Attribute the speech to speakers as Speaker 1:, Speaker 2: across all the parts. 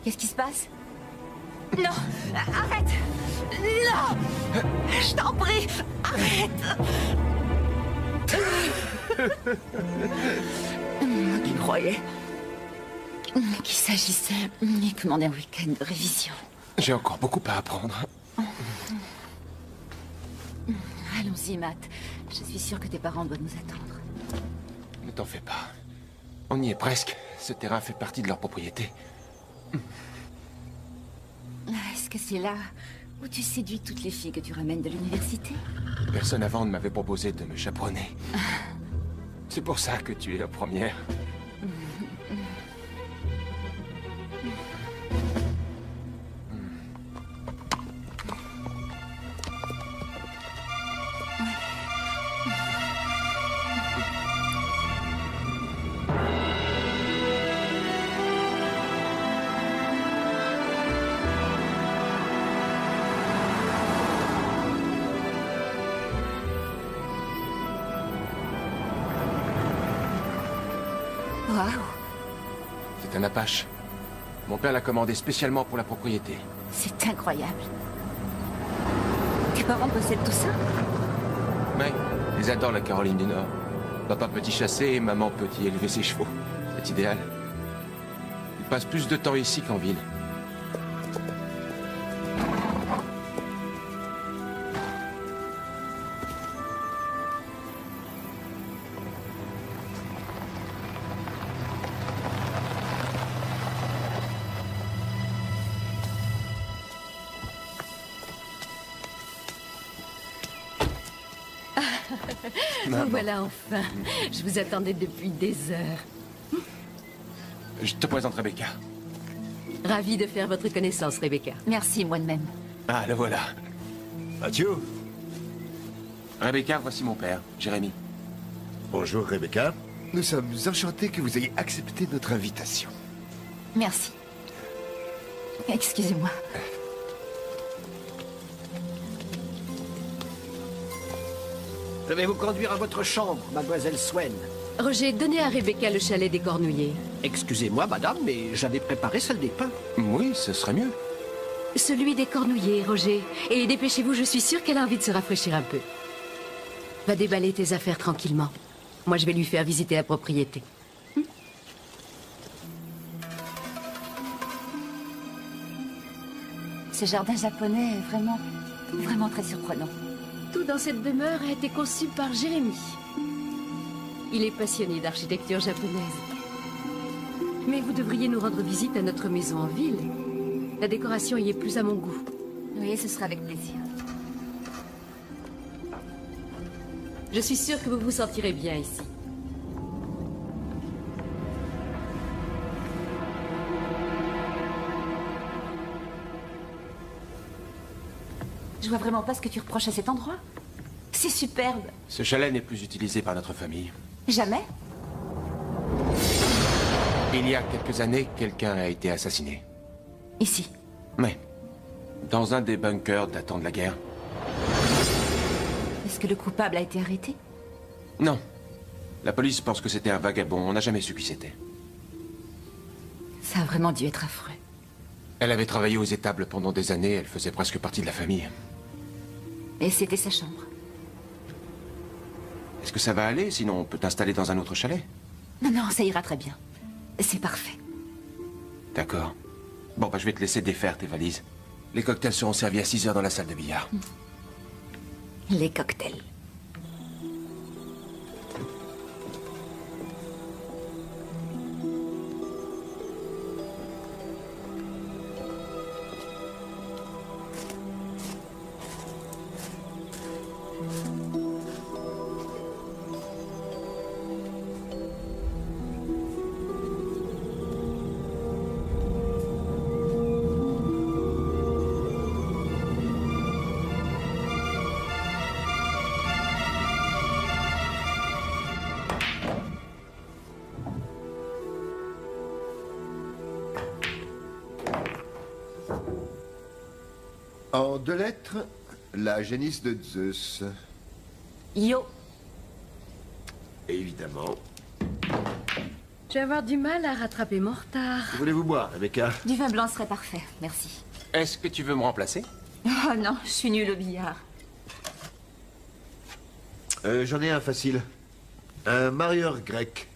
Speaker 1: Qu'est-ce qui se passe? Non! Arrête! Non! Je t'en prie! Arrête! Moi qui croyais qu'il s'agissait uniquement d'un week-end de révision.
Speaker 2: J'ai encore beaucoup à apprendre.
Speaker 1: Allons-y, Matt. Je suis sûre que tes parents doivent nous attendre.
Speaker 2: Ne t'en fais pas. On y est presque. Ce terrain fait partie de leur propriété.
Speaker 1: Est-ce que c'est là où tu séduis toutes les filles que tu ramènes de l'université?
Speaker 2: Personne avant ne m'avait proposé de me chaperonner. C'est pour ça que tu es la première.
Speaker 1: Waouh!
Speaker 2: C'est un Apache. Mon père l'a commandé spécialement pour la propriété.
Speaker 1: C'est incroyable. Tes parents possèdent tout ça?
Speaker 2: Mais ils adorent la Caroline du Nord. Papa peut y chasser et maman peut y élever ses chevaux. C'est idéal. Ils passent plus de temps ici qu'en ville.
Speaker 3: Vous voilà enfin. Je vous attendais depuis des heures.
Speaker 2: Je te présente Rebecca.
Speaker 3: Ravie de faire votre connaissance, Rebecca.
Speaker 1: Merci, moi de même.
Speaker 2: Ah, le voilà.
Speaker 4: Mathieu.
Speaker 2: Rebecca, voici mon père, Jérémy.
Speaker 4: Bonjour Rebecca. Nous sommes enchantés que vous ayez accepté notre invitation.
Speaker 1: Merci. Excusez-moi.
Speaker 5: Je vais vous conduire à votre chambre, mademoiselle Swen.
Speaker 3: Roger, donnez à Rebecca le chalet des Cornouillers.
Speaker 5: Excusez-moi, madame, mais j'avais préparé celle des pins.
Speaker 2: Oui, ce serait mieux.
Speaker 3: Celui des Cornouillers, Roger. Et dépêchez-vous, je suis sûre qu'elle a envie de se rafraîchir un peu. Va déballer tes affaires tranquillement. Moi, je vais lui faire visiter la propriété.
Speaker 1: Ce jardin japonais est vraiment très surprenant.
Speaker 3: Tout dans cette demeure a été conçu par Jérémy. Il est passionné d'architecture japonaise. Mais vous devriez nous rendre visite à notre maison en ville. La décoration y est plus à mon goût.
Speaker 1: Oui, ce sera avec plaisir.
Speaker 3: Je suis sûre que vous vous sentirez bien ici.
Speaker 1: Je vois vraiment pas ce que tu reproches à cet endroit. C'est superbe.
Speaker 2: Ce chalet n'est plus utilisé par notre famille.
Speaker 1: Jamais?
Speaker 2: Il y a quelques années, quelqu'un a été assassiné.
Speaker 1: Ici.
Speaker 2: Mais dans un des bunkers datant de la guerre.
Speaker 1: Est-ce que le coupable a été arrêté?
Speaker 2: Non. La police pense que c'était un vagabond. On n'a jamais su qui c'était.
Speaker 1: Ça a vraiment dû être affreux.
Speaker 2: Elle avait travaillé aux étables pendant des années. Elle faisait presque partie de la famille.
Speaker 1: Et c'était sa chambre.
Speaker 2: Est-ce que ça va aller? Sinon, on peut t'installer dans un autre chalet.
Speaker 1: Non, non, ça ira très bien. C'est parfait.
Speaker 2: D'accord. Bon, bah, je vais te laisser défaire tes valises. Les cocktails seront servis à 6 heures dans la salle de billard.
Speaker 1: Les cocktails.
Speaker 4: En 2 lettres, la génisse de Zeus.
Speaker 1: Yo.
Speaker 4: Évidemment.
Speaker 3: Je vais avoir du mal à rattraper mon retard.
Speaker 4: Que voulez-vous boire, Rebecca?
Speaker 1: Du vin blanc serait parfait, merci.
Speaker 2: Est-ce que tu veux me remplacer?
Speaker 1: Oh non, je suis nulle au billard.
Speaker 4: J'en ai un facile. Un marieur grec.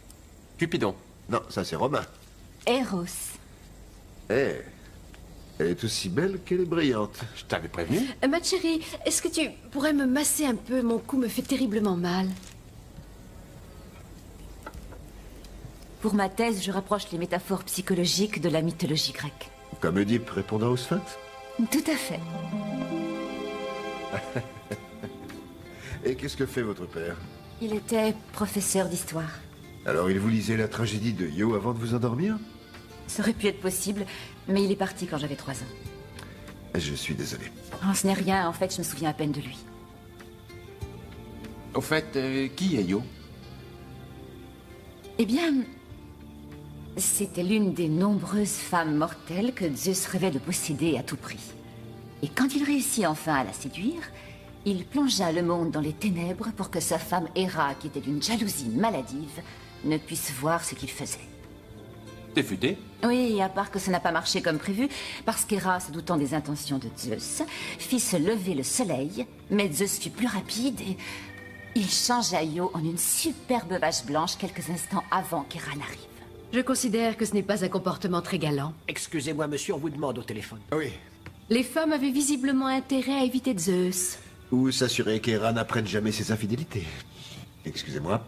Speaker 2: Cupidon.
Speaker 4: Non, ça c'est romain.
Speaker 1: Eros.
Speaker 4: Eh, elle est aussi belle qu'elle est brillante.
Speaker 2: Je t'avais prévenu.
Speaker 3: Ma chérie, est-ce que tu pourrais me masser un peu? Mon cou me fait terriblement mal.
Speaker 1: Pour ma thèse, je rapproche les métaphores psychologiques de la mythologie grecque.
Speaker 4: Comme Oedipe répondant au sphinx.
Speaker 1: Tout à fait.
Speaker 4: Et qu'est-ce que fait votre père?
Speaker 1: Il était professeur d'histoire.
Speaker 4: Alors il vous lisait la tragédie de Io avant de vous endormir?
Speaker 1: Ça aurait pu être possible, mais il est parti quand j'avais 3 ans.
Speaker 4: Je suis désolé.
Speaker 1: Oh, ce n'est rien, en fait, je me souviens à peine de lui.
Speaker 2: Au fait, qui est Io?
Speaker 1: Eh bien, c'était l'une des nombreuses femmes mortelles que Zeus rêvait de posséder à tout prix. Et quand il réussit enfin à la séduire, il plongea le monde dans les ténèbres pour que sa femme Héra, qui était d'une jalousie maladive, ne puisse voir ce qu'il faisait.
Speaker 2: T'es futé?
Speaker 1: Oui, à part que ça n'a pas marché comme prévu, parce qu'Héra, se doutant des intentions de Zeus, fit se lever le soleil, mais Zeus fut plus rapide et il changea Io en une superbe vache blanche quelques instants avant qu'Héra n'arrive.
Speaker 3: Je considère que ce n'est pas un comportement très galant.
Speaker 5: Excusez-moi, monsieur, on vous demande au téléphone.
Speaker 4: Oui.
Speaker 3: Les femmes avaient visiblement intérêt à éviter Zeus.
Speaker 4: Ou s'assurer qu'Hera n'apprenne jamais ses infidélités. Excusez-moi.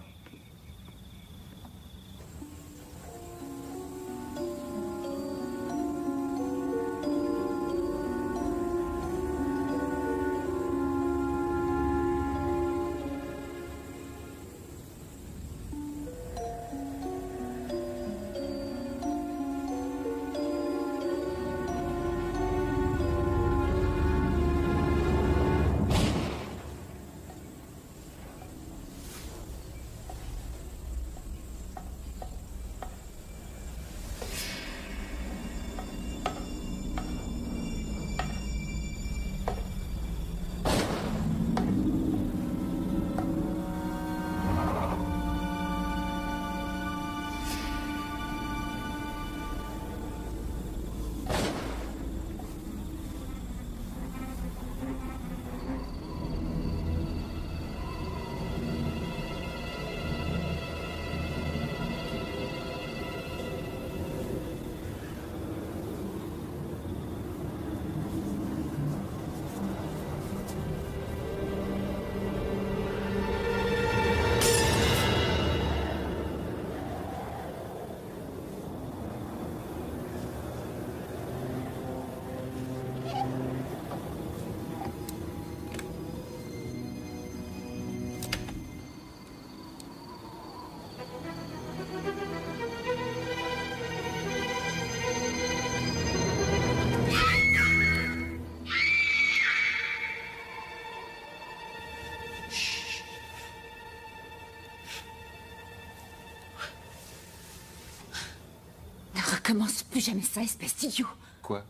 Speaker 1: Ne recommence plus jamais ça, espèce d'idiot.
Speaker 2: Quoi?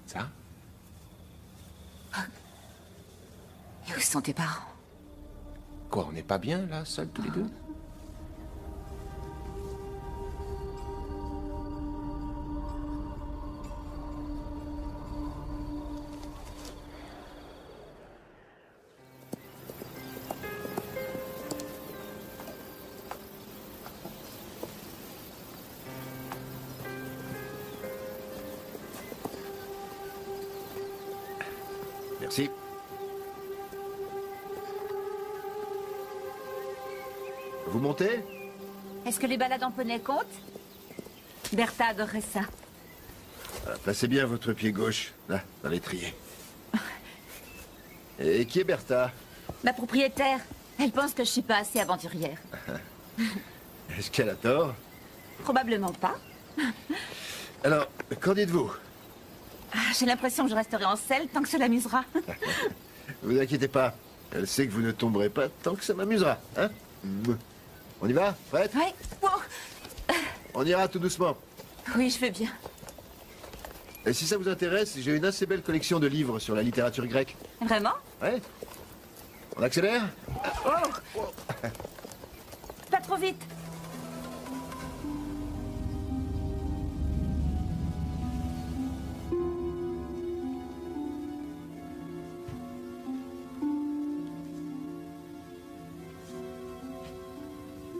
Speaker 2: Ça?
Speaker 1: Et où sont tes parents?
Speaker 2: Quoi, on n'est pas bien, là, seuls tous les deux?
Speaker 4: Merci. Vous montez?
Speaker 1: Est-ce que les balades en poney comptent? Bertha adorerait ça.
Speaker 4: Voilà, placez bien votre pied gauche, là, dans l'étrier. Et qui est Bertha?
Speaker 1: Ma propriétaire, elle pense que je suis pas assez aventurière.
Speaker 4: Est-ce qu'elle a tort?
Speaker 1: Probablement pas.
Speaker 4: Alors, qu'en dites-vous?
Speaker 1: J'ai l'impression que je resterai en selle tant que ça l'amusera.
Speaker 4: Vous inquiétez pas. Elle sait que vous ne tomberez pas tant que ça m'amusera, hein? On y va? Prête?
Speaker 1: Ouais. Oh.
Speaker 4: On ira tout doucement.
Speaker 1: Oui, je veux bien.
Speaker 4: Et si ça vous intéresse, j'ai une assez belle collection de livres sur la littérature grecque.
Speaker 1: Vraiment?
Speaker 4: Ouais? On accélère?
Speaker 1: Oh. Pas trop vite.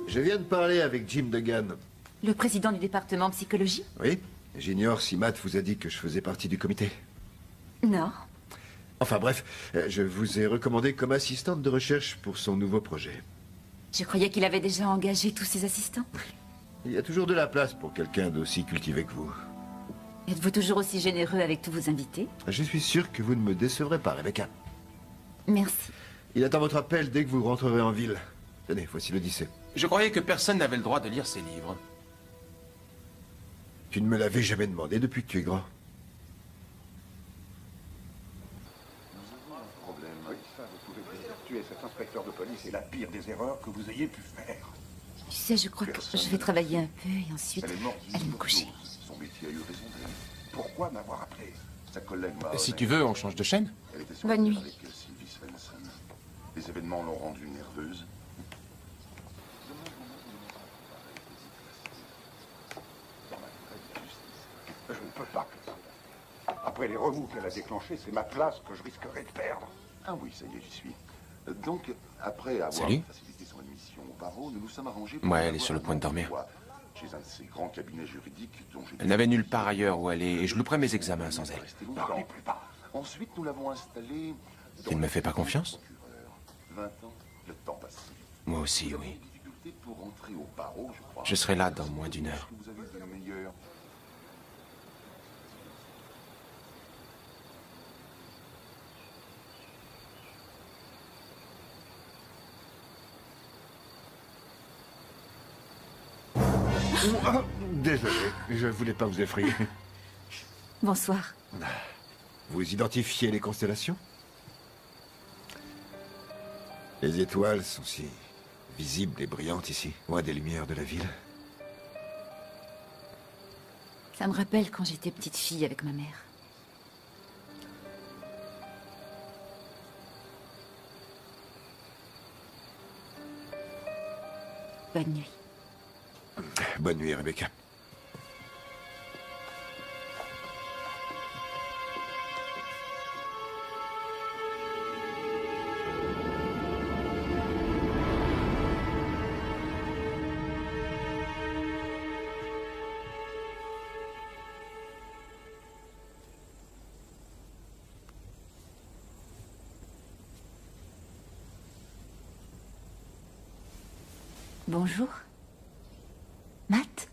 Speaker 4: Je viens de parler avec Jim Duggan.
Speaker 1: Le président du département psychologie?
Speaker 4: Oui? J'ignore si Matt vous a dit que je faisais partie du comité.
Speaker 1: Non.
Speaker 4: Enfin bref, je vous ai recommandé comme assistante de recherche pour son nouveau projet.
Speaker 1: Je croyais qu'il avait déjà engagé tous ses assistants.
Speaker 4: Il y a toujours de la place pour quelqu'un d'aussi cultivé que vous.
Speaker 1: Êtes-vous toujours aussi généreux avec tous vos invités?
Speaker 4: Je suis sûr que vous ne me décevrez pas, Rebecca.
Speaker 1: Merci.
Speaker 4: Il attend votre appel dès que vous rentrerez en ville. Tenez, voici l'Odyssée.
Speaker 2: Je croyais que personne n'avait le droit de lire ces livres.
Speaker 4: Tu ne me l'avais jamais demandé depuis que tu es grand.
Speaker 6: Tuer cet inspecteur de police est la pire des erreurs que vous ayez pu faire.
Speaker 1: Tu sais, je crois que je vais travailler un peu et ensuite
Speaker 6: Elle est morte
Speaker 1: aller me coucher.
Speaker 6: Son métier a eu raison d'elle. Pourquoi m'avoir appelé? Sa collègue m'a...
Speaker 2: Si tu veux, on change de chaîne.
Speaker 6: Elle était sur
Speaker 1: Bonne
Speaker 6: la
Speaker 1: nuit.
Speaker 6: avec Sylvie Svensson. Les événements l'ont rendue nerveuse. Je ne peux pas faire cela. Après les remous qu'elle a déclenchés, c'est ma place que je risquerais de perdre. Ah oui, ça y est, j'y suis. Donc, après avoir
Speaker 2: Salut.
Speaker 6: facilité son admission au barreau, nous nous sommes arrangés
Speaker 2: Ouais, elle est
Speaker 6: avoir
Speaker 2: sur le
Speaker 6: un
Speaker 2: point de dormir.
Speaker 6: emploi chez un de ces grands cabinets juridiques dont j'ai...
Speaker 2: Elle n'avait nulle part ailleurs où aller et je louperais mes examens sans elle.
Speaker 6: Restez longtemps. Plus bas. Ensuite, nous l'avons installée...
Speaker 2: Tu ne me fais pas confiance?
Speaker 6: 20 ans, le temps passe si vite.
Speaker 2: Moi aussi,
Speaker 6: Nous avons
Speaker 2: oui.
Speaker 6: des difficultés pour rentrer au barreau, je crois.
Speaker 2: Je serai là dans moins d'1 heure.
Speaker 6: Vous avez vu le meilleur.
Speaker 4: Désolé, je voulais pas vous effrayer.
Speaker 1: Bonsoir.
Speaker 4: Vous identifiez les constellations? Les étoiles sont si visibles et brillantes ici, loin des lumières de la ville.
Speaker 1: Ça me rappelle quand j'étais petite fille avec ma mère. Bonne nuit.
Speaker 4: Bonne nuit, Rebecca.
Speaker 1: Bonjour. Matt?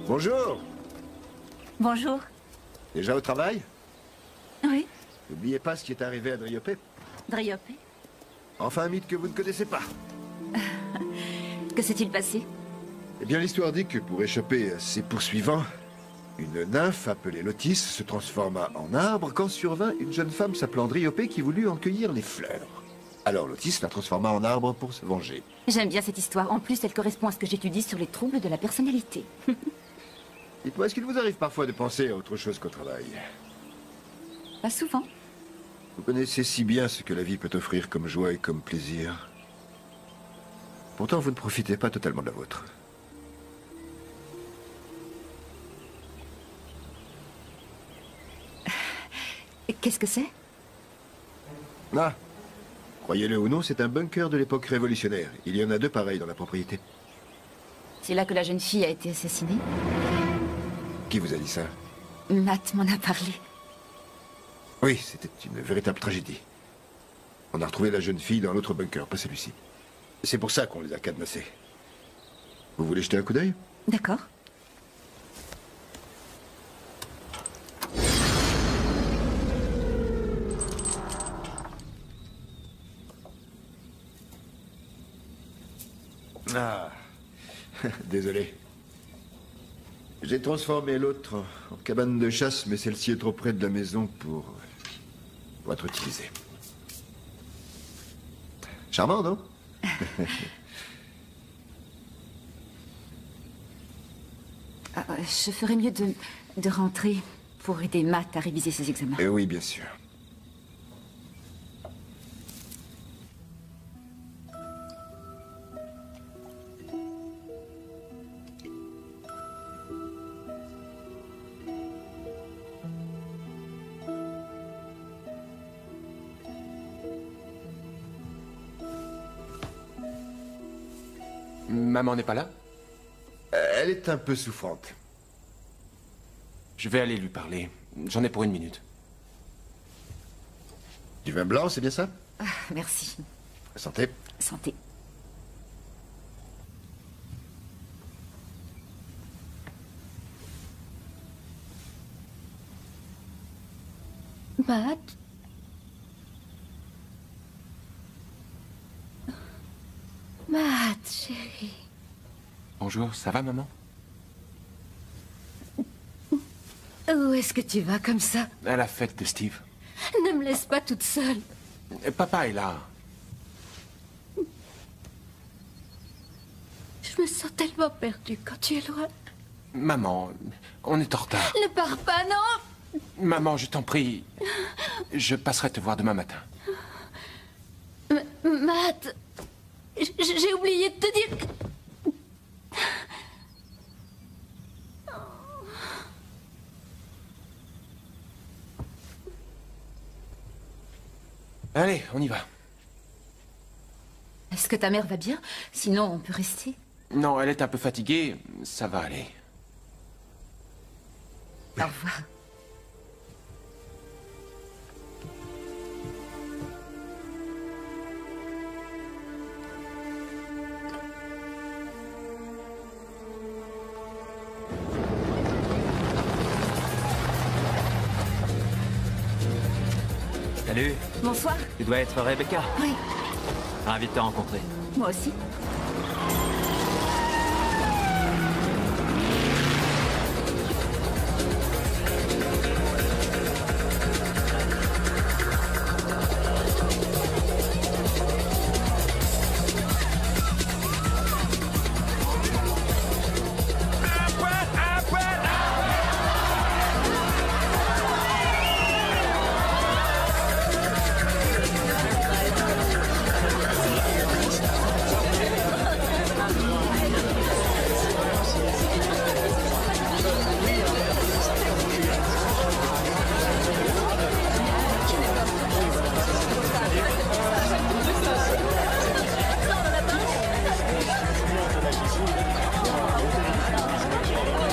Speaker 4: Bonjour.
Speaker 1: Bonjour.
Speaker 4: Déjà au travail?
Speaker 1: Oui,
Speaker 4: N'oubliez pas ce qui est arrivé à Driope.
Speaker 1: Driope.
Speaker 4: Enfin un mythe que vous ne connaissez pas.
Speaker 1: Que s'est-il passé?
Speaker 4: Eh bien, l'histoire dit que pour échapper à ses poursuivants, une nymphe appelée Lotis se transforma en arbre quand survint une jeune femme s'appelant Driope qui voulut en cueillir les fleurs. Alors Lotis la transforma en arbre pour se venger.
Speaker 1: J'aime bien cette histoire. En plus, elle correspond à ce que j'étudie sur les troubles de la personnalité.
Speaker 4: Dites-moi, est-ce qu'il vous arrive parfois de penser à autre chose qu'au travail?
Speaker 1: Pas souvent.
Speaker 4: Vous connaissez si bien ce que la vie peut offrir comme joie et comme plaisir. Pourtant, vous ne profitez pas totalement de la vôtre.
Speaker 1: Qu'est-ce que c'est?
Speaker 4: Ah, croyez-le ou non, c'est un bunker de l'époque révolutionnaire. Il y en a 2 pareils dans la propriété.
Speaker 1: C'est là que la jeune fille a été assassinée?
Speaker 4: Qui vous a dit ça?
Speaker 1: Matt m'en a parlé.
Speaker 4: Oui, c'était une véritable tragédie. On a retrouvé la jeune fille dans l'autre bunker, pas celui-ci. C'est pour ça qu'on les a cadenassés. Vous voulez jeter un coup d'œil? Désolé. J'ai transformé l'autre en cabane de chasse, mais celle-ci est trop près de la maison pour être utilisée. Charmant, non?
Speaker 1: Je ferais mieux de rentrer pour aider Matt à réviser ses examens.
Speaker 4: Oui, bien sûr.
Speaker 2: Maman n'est pas là?
Speaker 4: Elle est un peu souffrante.
Speaker 2: Je vais aller lui parler. J'en ai pour 1 minute.
Speaker 4: Du vin blanc, c'est bien ça?
Speaker 1: Ah, merci.
Speaker 4: Santé.
Speaker 1: Santé.
Speaker 3: Matt? Matt, chérie.
Speaker 2: Bonjour, ça va, maman?
Speaker 3: Où est-ce que tu vas comme ça?
Speaker 2: À la fête de Steve.
Speaker 3: Ne me laisse pas toute seule.
Speaker 2: Papa est là.
Speaker 3: Je me sens tellement perdue quand tu es loin.
Speaker 2: Maman, on est en retard.
Speaker 3: Ne pars pas, non!
Speaker 2: Maman, je t'en prie. Je passerai te voir demain matin.
Speaker 3: Matt, j'ai oublié de te dire que...
Speaker 2: Allez, on y va.
Speaker 1: Est-ce que ta mère va bien? Sinon, on peut rester.
Speaker 2: Non, elle est un peu fatiguée. Ça va aller.
Speaker 1: Au revoir.
Speaker 7: Salut,
Speaker 1: Bonsoir.
Speaker 7: tu dois être Rebecca.
Speaker 1: Oui,
Speaker 7: Ravi de te rencontrer.
Speaker 1: moi aussi.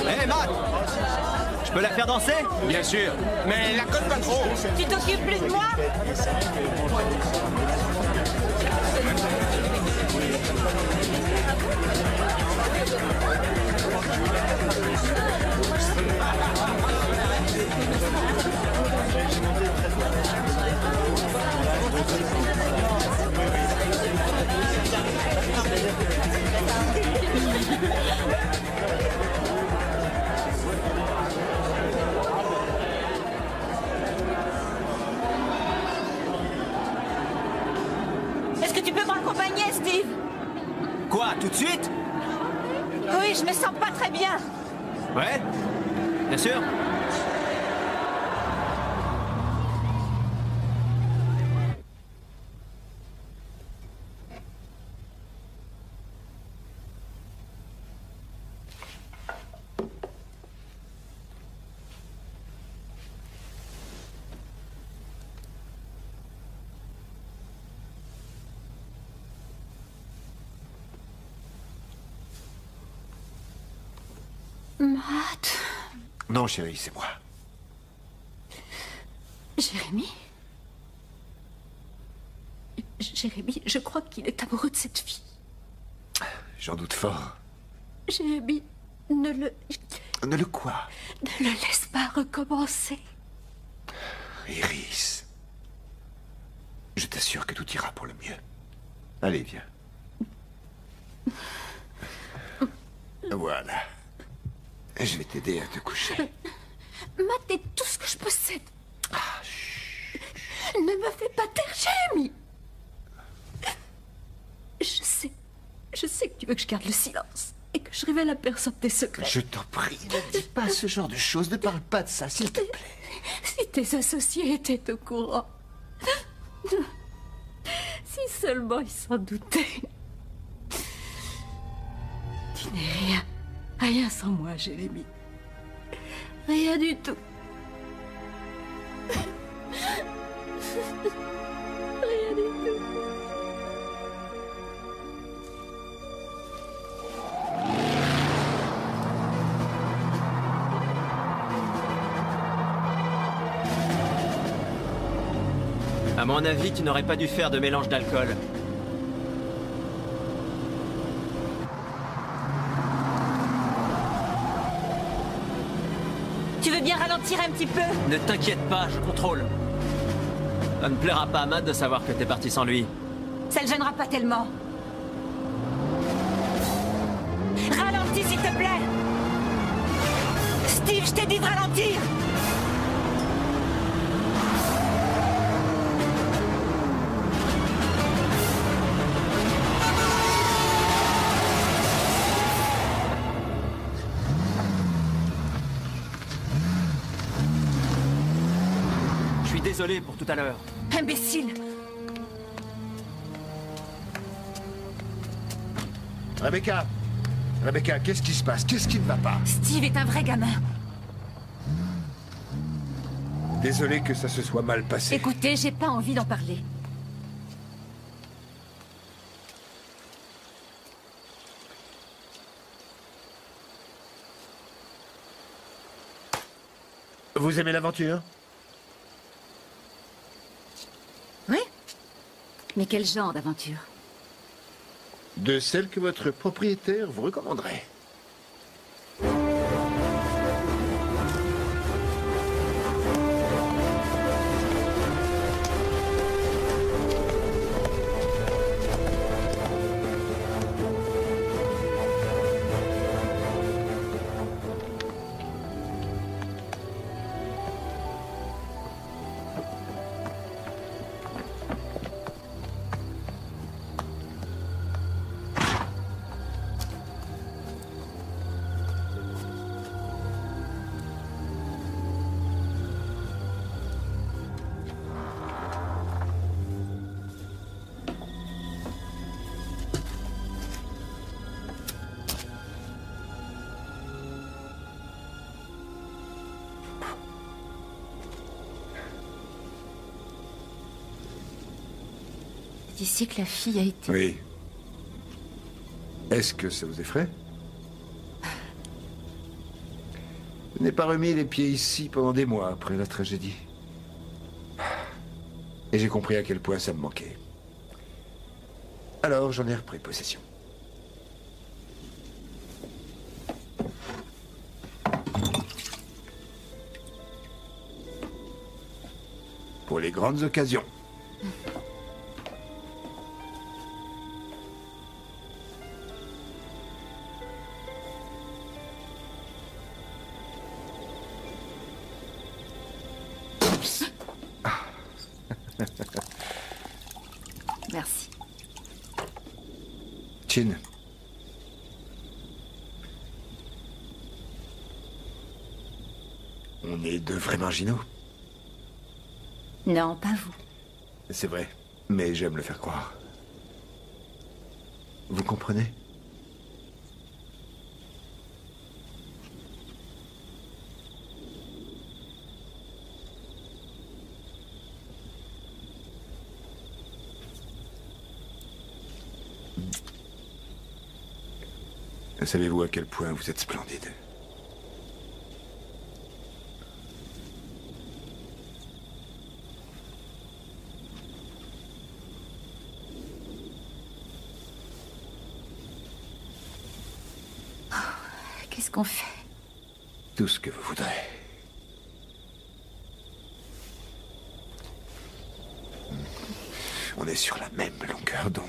Speaker 7: Hé, Matt! Je peux la faire danser?
Speaker 2: Bien sûr, mais la colle pas trop.
Speaker 1: Tu t'occupes plus de moi? Est-ce que tu peux m'accompagner, Steve?
Speaker 7: Quoi, tout de suite?
Speaker 1: Oui, je me sens pas très bien.
Speaker 7: Ouais? Bien sûr?
Speaker 3: Matt...
Speaker 4: Non, chérie, c'est moi.
Speaker 3: Jérémy? Jérémy, je crois qu'il est amoureux de cette fille.
Speaker 4: J'en doute fort.
Speaker 3: Jérémy, ne
Speaker 4: Ne le quoi?
Speaker 3: le laisse pas recommencer.
Speaker 4: Iris. Je t'assure que tout ira pour le mieux. Allez, viens. Voilà. Je vais t'aider à te coucher.
Speaker 3: Matt est tout ce que je possède. Ne me fais pas taire, Jérémie. Je sais que tu veux que je garde le silence et que je révèle à personne tes secrets.
Speaker 4: Je t'en prie, ne dis pas ce genre de choses. Ne parle pas de ça, s'il te plaît.
Speaker 3: Si tes associés étaient au courant. Si seulement ils s'en doutaient. Tu n'es rien. Rien sans moi, Jérémie. Rien du tout. Rien du tout.
Speaker 7: À mon avis, tu n'aurais pas dû faire de mélange d'alcool.
Speaker 1: Tu veux bien ralentir un petit peu?
Speaker 7: Ne t'inquiète pas, je contrôle. Ça ne plaira pas à Matt de savoir que t'es parti sans lui.
Speaker 1: Ça le gênera pas tellement. Ralentis, s'il te plaît! Steve, je t'ai dit de ralentir!
Speaker 7: Je suis désolé pour tout à l'heure.
Speaker 1: Imbécile!
Speaker 4: Rebecca! Rebecca, qu'est-ce qui se passe? Qu'est-ce qui ne va pas?
Speaker 1: Steve est un vrai gamin.
Speaker 4: Désolé que ça se soit mal passé.
Speaker 1: Écoutez, j'ai pas envie d'en parler.
Speaker 4: Vous aimez l'aventure?
Speaker 1: Oui? Mais quel genre d'aventure?
Speaker 4: De celle que votre propriétaire vous recommanderait.
Speaker 1: C'est ici que la fille a été...
Speaker 4: Oui. Est-ce que ça vous effraie? Je n'ai pas remis les pieds ici pendant des mois après la tragédie. Et j'ai compris à quel point ça me manquait. Alors j'en ai repris possession. Pour les grandes occasions.
Speaker 1: Merci.
Speaker 4: Chin. On est deux vrais marginaux.
Speaker 1: Non, pas vous.
Speaker 4: C'est vrai, mais j'aime le faire croire. Vous comprenez? Savez-vous à quel point vous êtes splendide?
Speaker 1: Qu'est-ce qu'on fait?
Speaker 4: Tout ce que vous voudrez. On est sur la même longueur d'onde.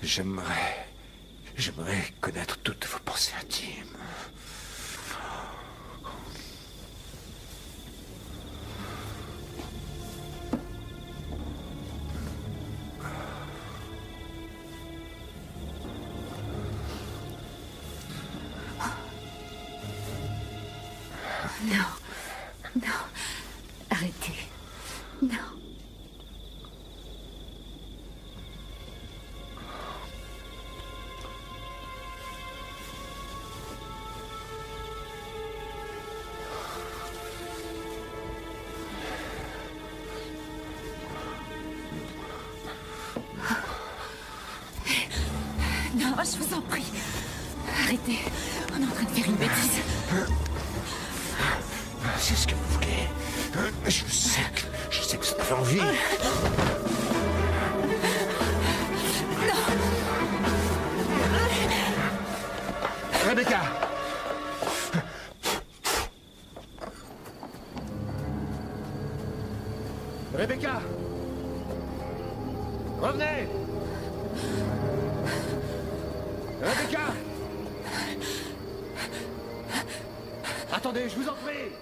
Speaker 4: J'aimerais J'aimerais connaître toutes vos pensées intimes.
Speaker 1: Non. Non. Arrêtez. Non. Non, je vous en prie. Arrêtez. On est en train de faire une bêtise.
Speaker 4: C'est ce que vous voulez. Je sais que vous avez envie. Rebecca! Rebecca! Revenez! Rebecca! Attendez, je vous en prie!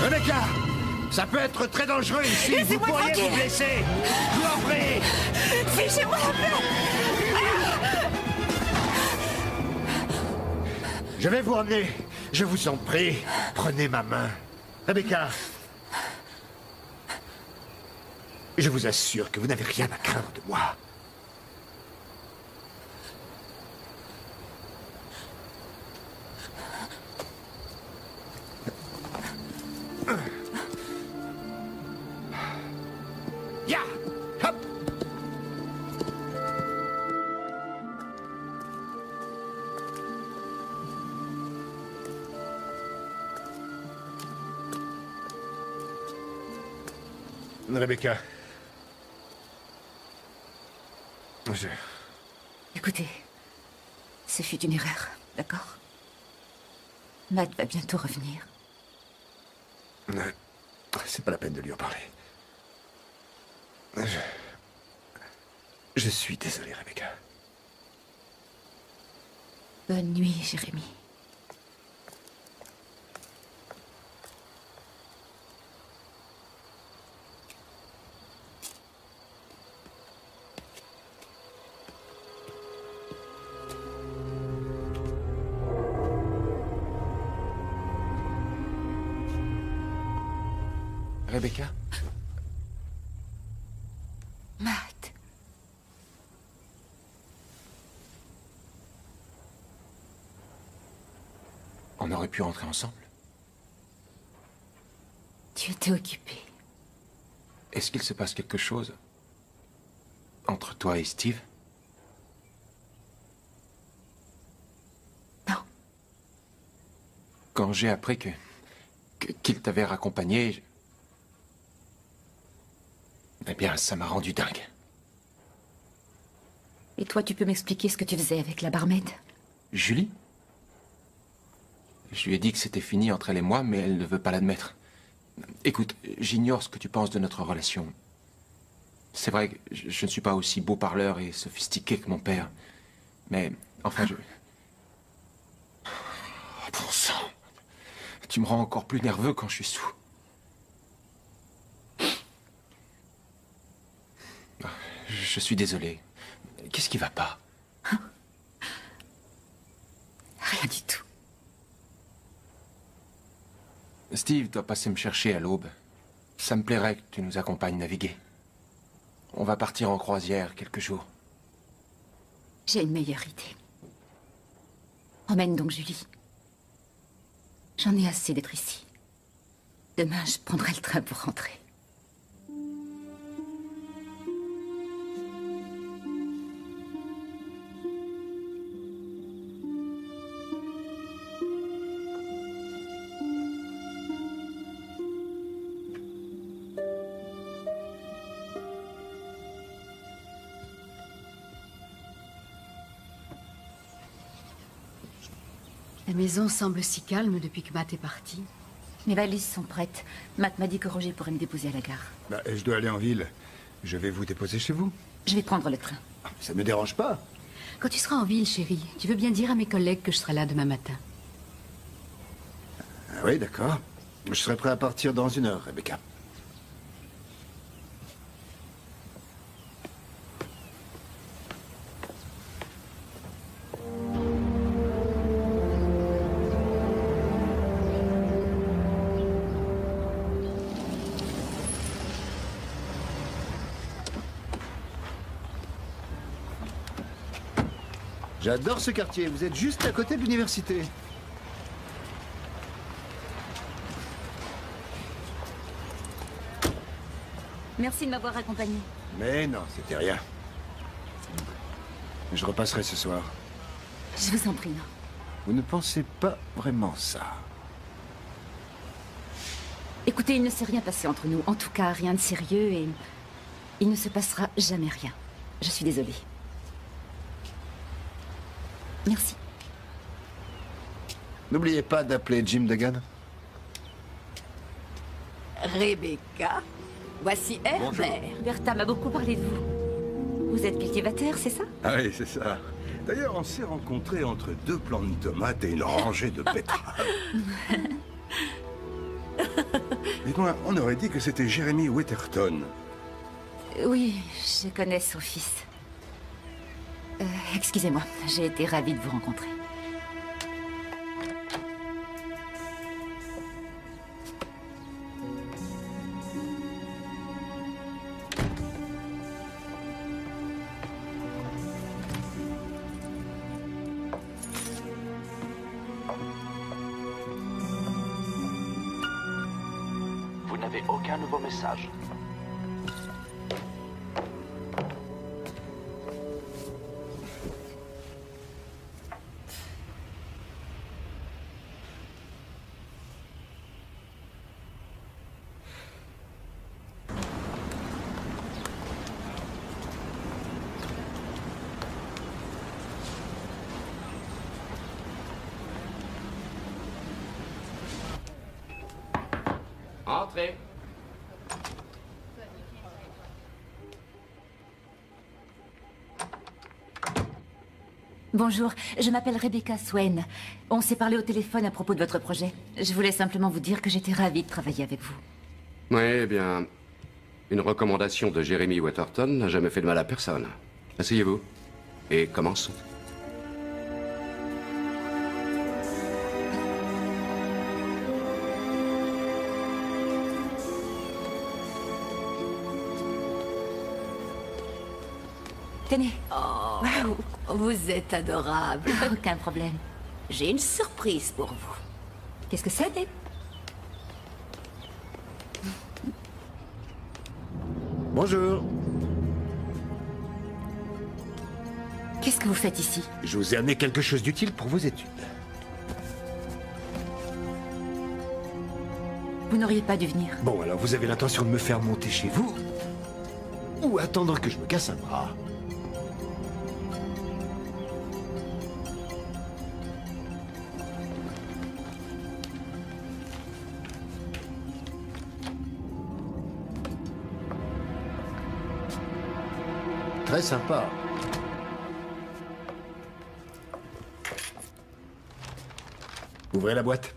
Speaker 4: Rebecca! Ça peut être très dangereux ici. Vous pourriez vous blesser. Je vous en prie.
Speaker 1: Fichez-moi la paix.
Speaker 4: Je vais vous emmener. Je vous en prie. Prenez ma main. Rebecca. Je vous assure que vous n'avez rien à craindre de moi. Ya! Hop! Rebecca.
Speaker 1: Écoutez, ce fut une erreur, d'accord? Matt va bientôt revenir.
Speaker 4: C'est pas la peine de lui en parler. Je suis désolé, Rebecca.
Speaker 1: Bonne nuit, Jérémy.
Speaker 2: Rebecca?
Speaker 1: Matt.
Speaker 2: On aurait pu rentrer ensemble.
Speaker 1: Tu étais occupé.
Speaker 2: Est-ce qu'il se passe quelque chose entre toi et Steve?
Speaker 1: Non.
Speaker 2: Quand j'ai appris qu'il t'avait raccompagné, eh bien, ça m'a rendu dingue.
Speaker 1: Et toi, tu peux m'expliquer ce que tu faisais avec la barmaid?
Speaker 2: Julie? Je lui ai dit que c'était fini entre elle et moi, mais elle ne veut pas l'admettre. Écoute, j'ignore ce que tu penses de notre relation. C'est vrai que je ne suis pas aussi beau parleur et sophistiqué que mon père. Mais, enfin, Oh, bon sang. Tu me rends encore plus nerveux quand je suis sous. Je suis désolé. Qu'est-ce qui va pas?
Speaker 1: Rien du tout.
Speaker 2: Steve doit passer me chercher à l'aube. Ça me plairait que tu nous accompagnes naviguer. On va partir en croisière quelques jours.
Speaker 1: J'ai une meilleure idée. Emmène donc Julie. J'en ai assez d'être ici. Demain, je prendrai le train pour rentrer.
Speaker 3: La maison semble si calme depuis que Matt est parti.
Speaker 1: Mes valises sont prêtes. Matt m'a dit que Roger pourrait me déposer à la gare.
Speaker 4: Bah, je dois aller en ville. Je vais vous déposer chez vous.
Speaker 1: Je vais prendre le train.
Speaker 4: Ça me dérange pas.
Speaker 3: Quand tu seras en ville, chérie, tu veux bien dire à mes collègues que je serai là demain matin.
Speaker 4: Ah oui, d'accord. Je serai prêt à partir dans 1 heure, Rebecca. J'adore ce quartier. Vous êtes juste à côté de l'université.
Speaker 1: Merci de m'avoir accompagné.
Speaker 4: Mais non, c'était rien. Je repasserai ce soir.
Speaker 1: Je vous en prie, non.
Speaker 4: Vous ne pensez pas vraiment ça.
Speaker 1: Écoutez, il ne s'est rien passé entre nous. En tout cas, rien de sérieux et... il ne se passera jamais rien. Je suis désolée. Merci.
Speaker 4: N'oubliez pas d'appeler Jim Duggan.
Speaker 8: Rebecca, voici Herbert.
Speaker 1: Bertha m'a beaucoup parlé de vous. Vous êtes cultivateur, c'est ça?
Speaker 6: Ah oui, c'est ça. D'ailleurs, on s'est rencontrés entre 2 plants de tomates et une rangée de betteraves. Dites-moi, on aurait dit que c'était Jeremy Witherton.
Speaker 1: Oui, je connais son fils. Excusez-moi, j'ai été ravie de vous rencontrer.
Speaker 9: Vous n'avez aucun nouveau message.
Speaker 2: Entrez.
Speaker 1: Bonjour, je m'appelle Rebecca Swain. On s'est parlé au téléphone à propos de votre projet. Je voulais simplement vous dire que j'étais ravie de travailler avec vous.
Speaker 10: Oui, eh bien, une recommandation de Jeremy Witherton n'a jamais fait de mal à personne. Asseyez-vous et commençons.
Speaker 1: Tenez.
Speaker 8: Oh, vous êtes adorable.
Speaker 1: Aucun problème.
Speaker 8: J'ai une surprise pour vous.
Speaker 1: Qu'est-ce que c'est, Dave?
Speaker 4: Bonjour.
Speaker 1: Qu'est-ce que vous faites ici?
Speaker 4: Je vous ai amené quelque chose d'utile pour vos études.
Speaker 1: Vous n'auriez pas dû venir.
Speaker 4: Bon, alors vous avez l'intention de me faire monter chez vous? Ou attendre que je me casse un bras? Très sympa. Ouvrez la boîte.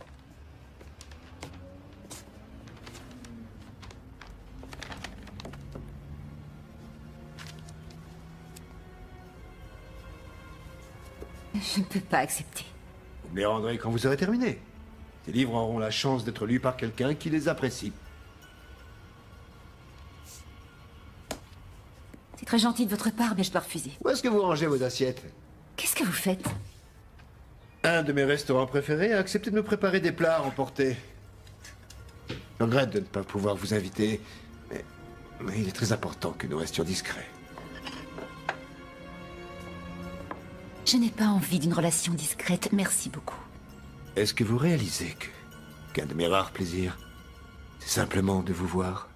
Speaker 1: Je ne peux pas accepter.
Speaker 4: Vous me les rendrez quand vous aurez terminé. Tes livres auront la chance d'être lus par quelqu'un qui les apprécie.
Speaker 1: C'est très gentil de votre part, mais je dois refuser.
Speaker 4: Où est-ce que vous rangez vos assiettes?
Speaker 1: Qu'est-ce que vous faites?
Speaker 4: Un de mes restaurants préférés a accepté de me préparer des plats à emporter. Je regrette de ne pas pouvoir vous inviter, mais il est très important que nous restions discrets.
Speaker 1: Je n'ai pas envie d'une relation discrète, merci beaucoup.
Speaker 4: Est-ce que vous réalisez qu'un de mes rares plaisirs, c'est simplement de vous voir?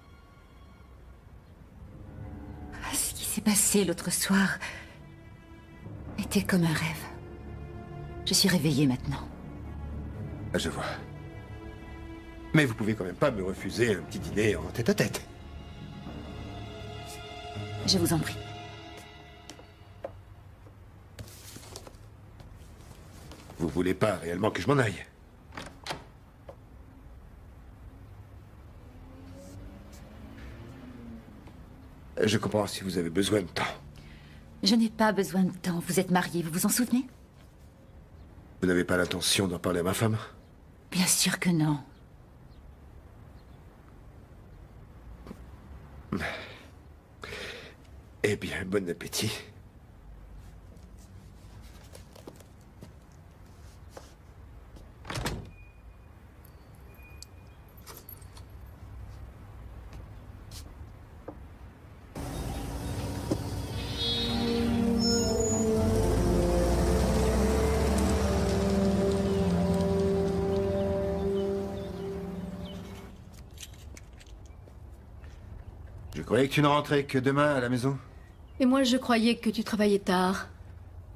Speaker 1: Ce qui s'est passé l'autre soir était comme un rêve. Je suis réveillée maintenant.
Speaker 4: Ah, je vois. Mais vous pouvez quand même pas me refuser un petit dîner en tête-à-tête.
Speaker 1: Je vous en prie.
Speaker 4: Vous voulez pas réellement que je m'en aille? Je comprends si vous avez besoin de temps.
Speaker 1: Je n'ai pas besoin de temps. Vous êtes mariés, vous vous en souvenez?
Speaker 4: Vous n'avez pas l'intention d'en parler à ma femme?
Speaker 1: Bien sûr que non.
Speaker 4: Eh bien, bon appétit. Je croyais que tu ne rentrais que demain à la maison.
Speaker 3: Et moi, je croyais que tu travaillais tard.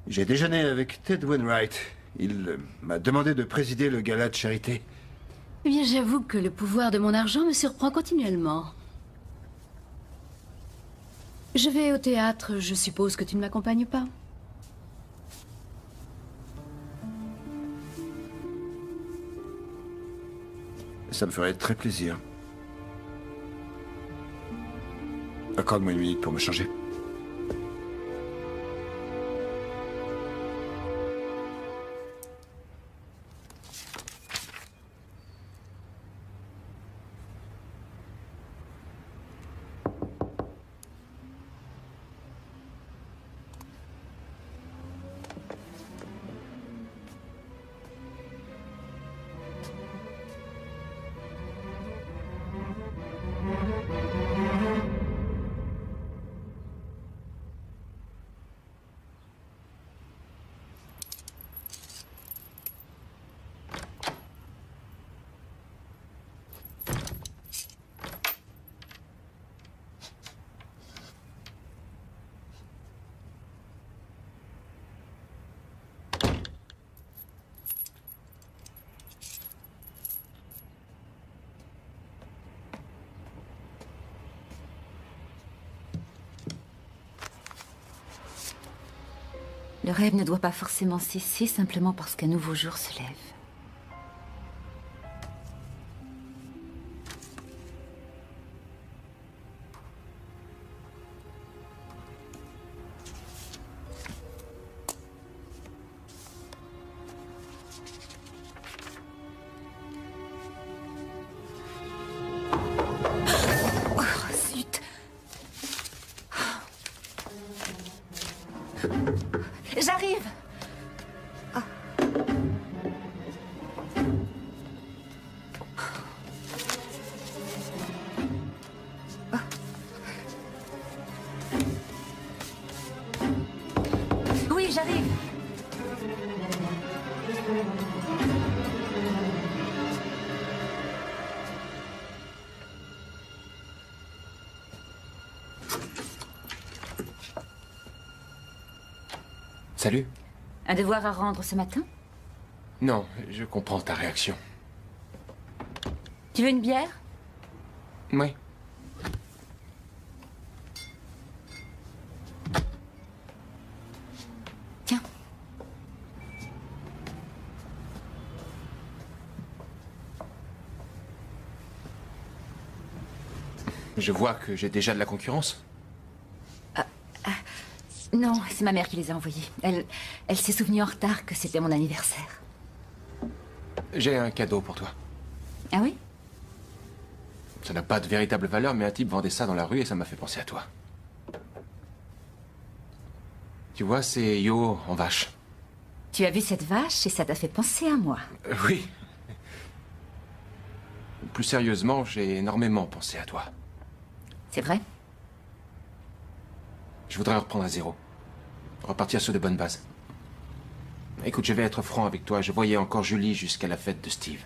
Speaker 4: J'ai déjeuné avec Ted Wainwright. Il m'a demandé de présider le gala de charité.
Speaker 3: Eh bien, j'avoue que le pouvoir de mon argent me surprend continuellement. Je vais au théâtre, je suppose que tu ne m'accompagnes pas.
Speaker 4: Ça me ferait très plaisir. Accorde-moi une minute pour me changer.
Speaker 1: Le rêve ne doit pas forcément cesser simplement parce qu'un nouveau jour se lève. J'arrive. Ah. Ah. Oui, j'arrive.
Speaker 2: Salut.
Speaker 1: Un devoir à rendre ce matin?
Speaker 2: Non, je comprends ta réaction.
Speaker 1: Tu veux une bière?
Speaker 2: Oui.
Speaker 1: Tiens.
Speaker 2: Je vois que j'ai déjà de la concurrence.
Speaker 1: Non, c'est ma mère qui les a envoyés. Elle s'est souvenue en retard que c'était mon anniversaire.
Speaker 2: J'ai un cadeau pour toi.
Speaker 1: Ah oui?
Speaker 2: Ça n'a pas de véritable valeur, mais un type vendait ça dans la rue et ça m'a fait penser à toi. Tu vois, c'est Yo en vache.
Speaker 1: Tu as vu cette vache et ça t'a fait penser à moi.
Speaker 2: Oui. Plus sérieusement, j'ai énormément pensé à toi.
Speaker 1: C'est vrai?
Speaker 2: Je voudrais reprendre à zéro. Repartir sur de bonnes bases. Écoute, je vais être franc avec toi. Je voyais encore Julie jusqu'à la fête de Steve.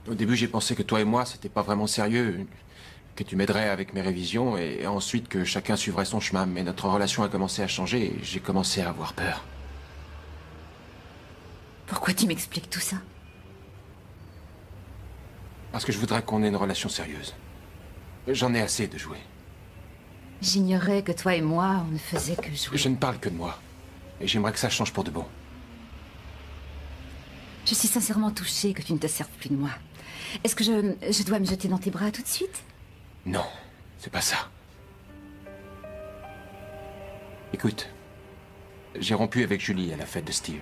Speaker 2: Au début, j'ai pensé que toi et moi, c'était pas vraiment sérieux. Que tu m'aiderais avec mes révisions et ensuite que chacun suivrait son chemin. Mais notre relation a commencé à changer et j'ai commencé à avoir peur.
Speaker 1: Pourquoi tu m'expliques tout ça?
Speaker 2: Parce que je voudrais qu'on ait une relation sérieuse. J'en ai assez de jouer.
Speaker 1: J'ignorais que toi et moi, on ne faisait que jouer.
Speaker 2: Je ne parle que de moi. Et j'aimerais que ça change pour de bon.
Speaker 1: Je suis sincèrement touchée que tu ne te serves plus de moi. Est-ce que je dois me jeter dans tes bras tout de suite?
Speaker 2: Non, c'est pas ça. Écoute, j'ai rompu avec Julie à la fête de Steve.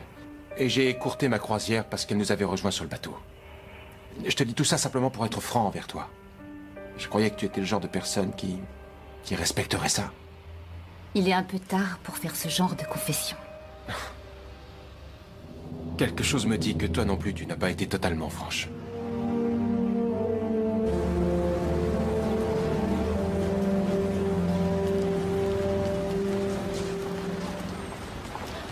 Speaker 2: Et j'ai écourté ma croisière parce qu'elle nous avait rejoints sur le bateau. Je te dis tout ça simplement pour être franc envers toi. Je croyais que tu étais le genre de personne qui respecterait ça.
Speaker 1: Il est un peu tard pour faire ce genre de confession.
Speaker 2: Quelque chose me dit que toi non plus, tu n'as pas été totalement franche.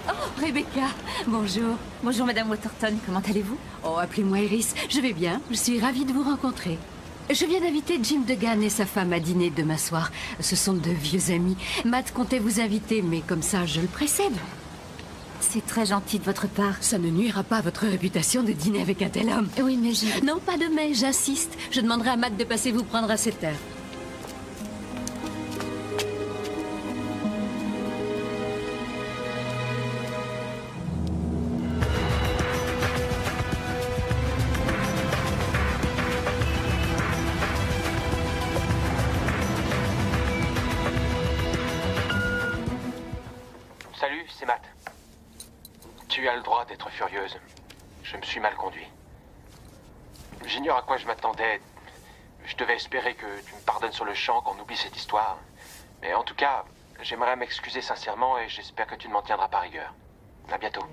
Speaker 3: Oh, Rebecca, bonjour.
Speaker 1: Bonjour, Madame Waterton, comment allez-vous?
Speaker 3: Oh, appelez-moi Iris. Je vais bien, je suis ravie de vous rencontrer. Je viens d'inviter Jim Duggan et sa femme à dîner demain soir. Ce sont de vieux amis. Matt comptait vous inviter, mais comme ça, je le précède.
Speaker 1: C'est très gentil de votre part.
Speaker 3: Ça ne nuira pas à votre réputation de dîner avec un tel homme.
Speaker 1: Oui, mais je...
Speaker 3: Non, pas de mais, j'insiste. Je demanderai à Matt de passer vous prendre à cette heure.
Speaker 2: Salut, c'est Matt. Tu as le droit d'être furieuse. Je me suis mal conduit. J'ignore à quoi je m'attendais. Je devais espérer que tu me pardonnes sur le champ, qu'on oublie cette histoire. Mais en tout cas, j'aimerais m'excuser sincèrement et j'espère que tu ne m'en tiendras pas rigueur. À bientôt.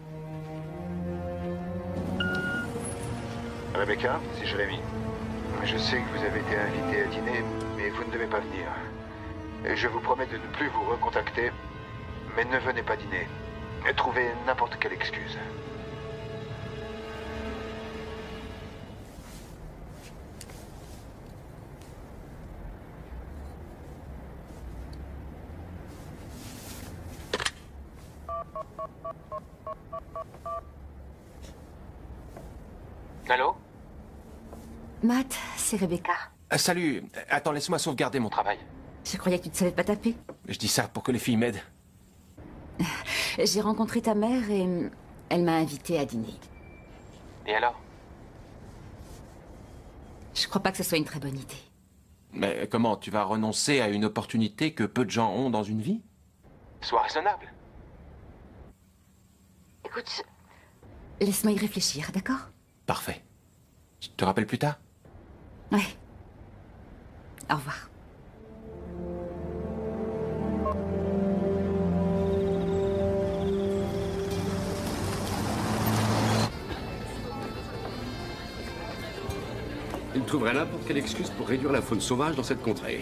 Speaker 11: Rebecca, c'est Jérémy. Je sais que vous avez été invité à dîner, mais vous ne devez pas venir. Et je vous promets de ne plus vous recontacter, mais ne venez pas dîner. Trouvez n'importe quelle excuse.
Speaker 2: Allô?
Speaker 1: Matt, c'est Rebecca.
Speaker 2: Salut. Attends, laisse-moi sauvegarder mon travail.
Speaker 1: Je croyais que tu ne savais pas taper.
Speaker 2: Je dis ça pour que les filles m'aident.
Speaker 1: J'ai rencontré ta mère et elle m'a invitée à dîner.
Speaker 2: Et alors?
Speaker 1: Je crois pas que ce soit une très bonne idée.
Speaker 2: Mais comment? Tu vas renoncer à une opportunité que peu de gens ont dans une vie? Sois raisonnable.
Speaker 1: Écoute, laisse-moi y réfléchir, d'accord?
Speaker 2: Parfait. Je te rappelle plus tard?
Speaker 1: Ouais. Au revoir.
Speaker 10: Il trouverait n'importe quelle excuse pour réduire la faune sauvage dans cette contrée.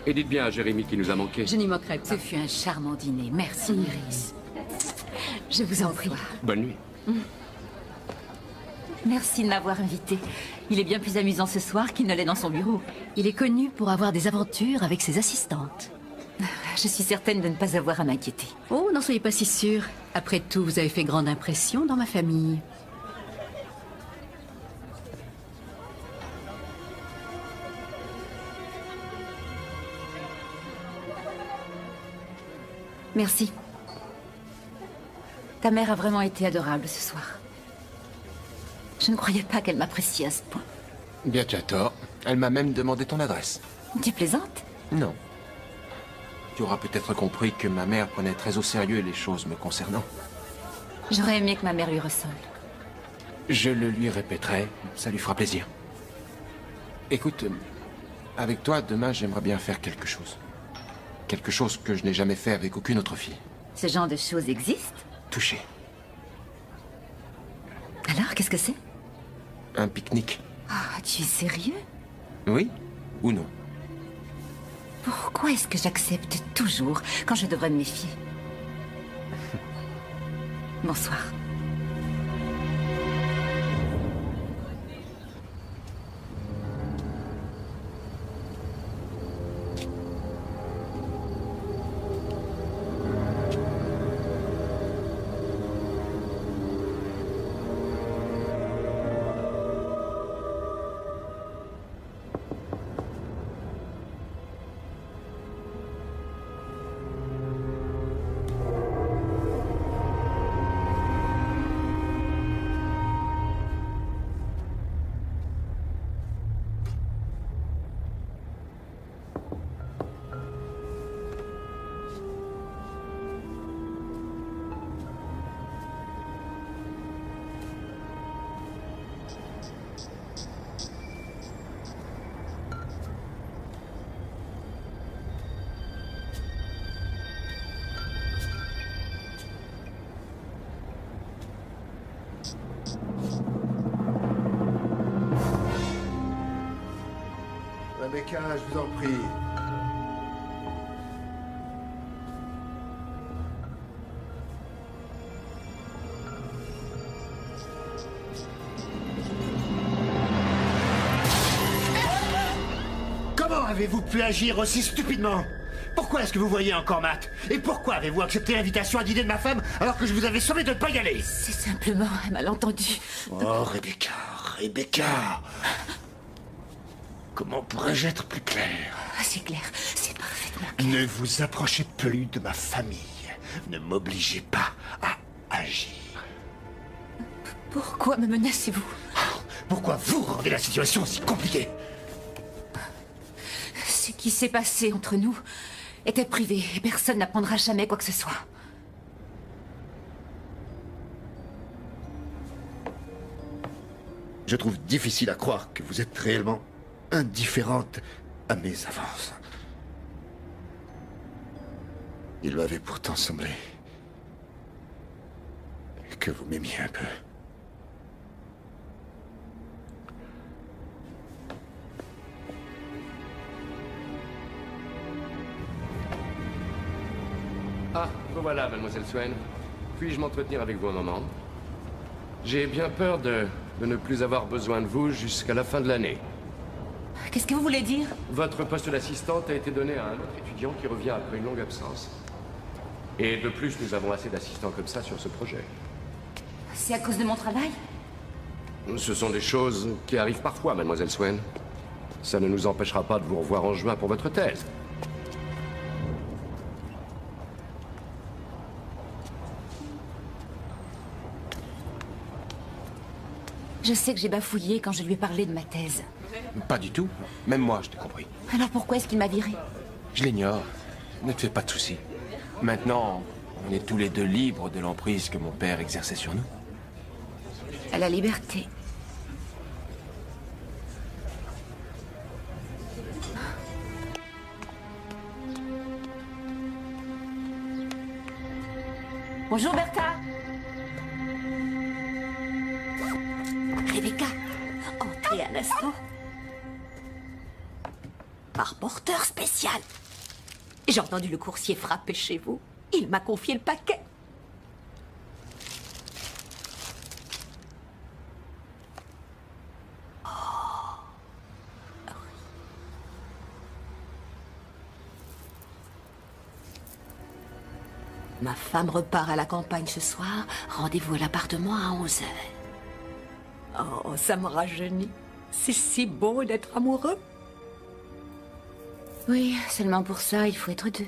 Speaker 10: Et dites bien à Jérémy qui nous a manqué.
Speaker 3: Je n'y manquerai pas.
Speaker 1: Ce fut un charmant dîner. Merci, Iris.
Speaker 3: Je vous en prie.
Speaker 10: Bonne nuit.
Speaker 1: Merci de m'avoir invité. Il est bien plus amusant ce soir qu'il ne l'est dans son bureau.
Speaker 3: Il est connu pour avoir des aventures avec ses assistantes.
Speaker 1: Je suis certaine de ne pas avoir à m'inquiéter.
Speaker 3: Oh, n'en soyez pas si sûre. Après tout, vous avez fait grande impression dans ma famille.
Speaker 1: Merci. Ta mère a vraiment été adorable ce soir. Je ne croyais pas qu'elle m'appréciait à ce point.
Speaker 2: Bien, tu as tort. Elle m'a même demandé ton adresse.
Speaker 1: Tu plaisantes?
Speaker 2: Non. Tu auras peut-être compris que ma mère prenait très au sérieux les choses me concernant.
Speaker 1: J'aurais aimé que ma mère lui ressemble.
Speaker 2: Je le lui répéterai, ça lui fera plaisir. Écoute, avec toi, demain, j'aimerais bien faire quelque chose. Quelque chose que je n'ai jamais fait avec aucune autre fille.
Speaker 1: Ce genre de choses existe?
Speaker 2: Toucher.
Speaker 1: Alors, qu'est-ce que c'est?
Speaker 2: Un pique-nique.
Speaker 1: Ah, tu es sérieux?
Speaker 2: Oui ou non?
Speaker 1: Pourquoi est-ce que j'accepte toujours quand je devrais me méfier? Bonsoir.
Speaker 4: Rebecca, je vous en prie.
Speaker 5: Comment avez-vous pu agir aussi stupidement? Pourquoi est-ce que vous voyez encore Matt? Et pourquoi avez-vous accepté l'invitation à dîner de ma femme alors que je vous avais sommé de ne pas y aller?
Speaker 1: C'est simplement un malentendu.
Speaker 5: Oh, Rebecca, Rebecca. Comment pourrais-je être plus clair?
Speaker 1: C'est clair, c'est parfaitement clair.
Speaker 5: Ne vous approchez plus de ma famille. Ne m'obligez pas à agir.
Speaker 1: Pourquoi me menacez-vous?
Speaker 5: Pourquoi vous rendez la situation si compliquée?
Speaker 1: Ce qui s'est passé entre nous était privé et personne n'apprendra jamais quoi que ce soit.
Speaker 4: Je trouve difficile à croire que vous êtes réellement indifférente à mes avances. Il m'avait pourtant semblé que vous m'aimiez un peu.
Speaker 10: Ah, vous voilà, mademoiselle Swain. Puis-je m'entretenir avec vous un moment? J'ai bien peur de ne plus avoir besoin de vous jusqu'à la fin de l'année.
Speaker 1: Qu'est-ce que vous voulez dire?
Speaker 10: Votre poste d'assistante a été donné à un autre étudiant qui revient après une longue absence. Et de plus, nous avons assez d'assistants comme ça sur ce projet.
Speaker 1: C'est à cause de mon travail?
Speaker 10: Ce sont des choses qui arrivent parfois, mademoiselle Swain. Ça ne nous empêchera pas de vous revoir en juin pour votre thèse.
Speaker 1: Je sais que j'ai bafouillé quand je lui ai parlé de ma thèse.
Speaker 2: Pas du tout. Même moi, je t'ai compris.
Speaker 1: Alors pourquoi est-ce qu'il m'a viré?
Speaker 2: Je l'ignore. Ne te fais pas de soucis. Maintenant, on est tous les deux libres de l'emprise que mon père exerçait sur nous.
Speaker 1: À la liberté. Bonjour Bertha.
Speaker 8: Rebecca, entrez un instant. Par porteur spécial. J'ai entendu le coursier frapper chez vous. Il m'a confié le paquet. Ma femme repart à la campagne ce soir. Rendez-vous à l'appartement à 11h. Oh, ça me rajeunit. C'est si beau d'être amoureux.
Speaker 1: Oui, seulement pour ça, il faut être deux.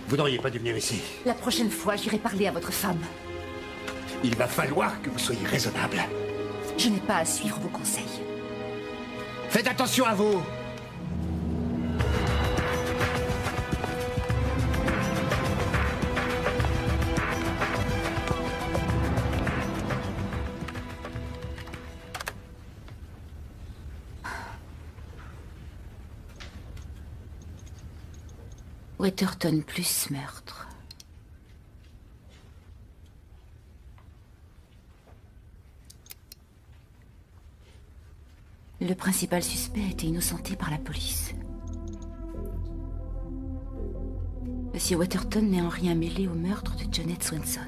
Speaker 5: Vous n'auriez pas dû venir ici.
Speaker 1: La prochaine fois, j'irai parler à votre femme.
Speaker 5: Il va falloir que vous soyez raisonnable.
Speaker 1: Je n'ai pas à suivre vos conseils.
Speaker 5: Faites attention à vous.
Speaker 1: Weatherton plus meurtre. Le principal suspect a été innocenté par la police. Monsieur Weatherton n'est en rien mêlé au meurtre de Janet Swanson.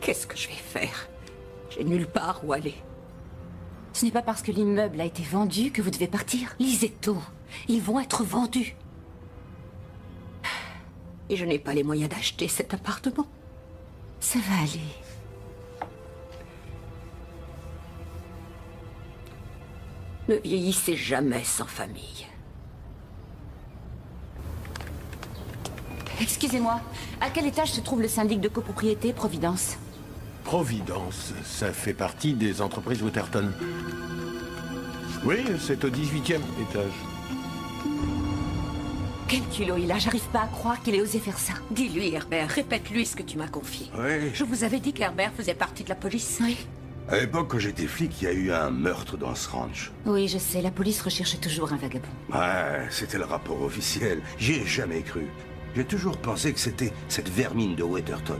Speaker 8: Qu'est-ce que je vais faire? J'ai nulle part où aller.
Speaker 1: Ce n'est pas parce que l'immeuble a été vendu que vous devez partir. Lisez tôt. Ils vont être vendus.
Speaker 8: Et je n'ai pas les moyens d'acheter cet appartement.
Speaker 1: Ça va aller.
Speaker 8: Ne vieillissez jamais sans famille.
Speaker 1: Excusez-moi, à quel étage se trouve le syndic de copropriété Providence?
Speaker 12: Providence, ça fait partie des entreprises Weatherton. Oui, c'est au 18e étage.
Speaker 1: Quel culot il a, j'arrive pas à croire qu'il ait osé faire ça.
Speaker 8: Dis-lui, Herbert, répète-lui ce que tu m'as confié.
Speaker 13: Oui.
Speaker 8: Je vous avais dit qu'Herbert faisait partie de la police.
Speaker 1: Oui.
Speaker 13: À l'époque, quand j'étais flic, il y a eu un meurtre dans ce ranch.
Speaker 1: Oui, je sais, la police recherche toujours un vagabond.
Speaker 13: Ouais, c'était le rapport officiel. J'y ai jamais cru. J'ai toujours pensé que c'était cette vermine de Weatherton.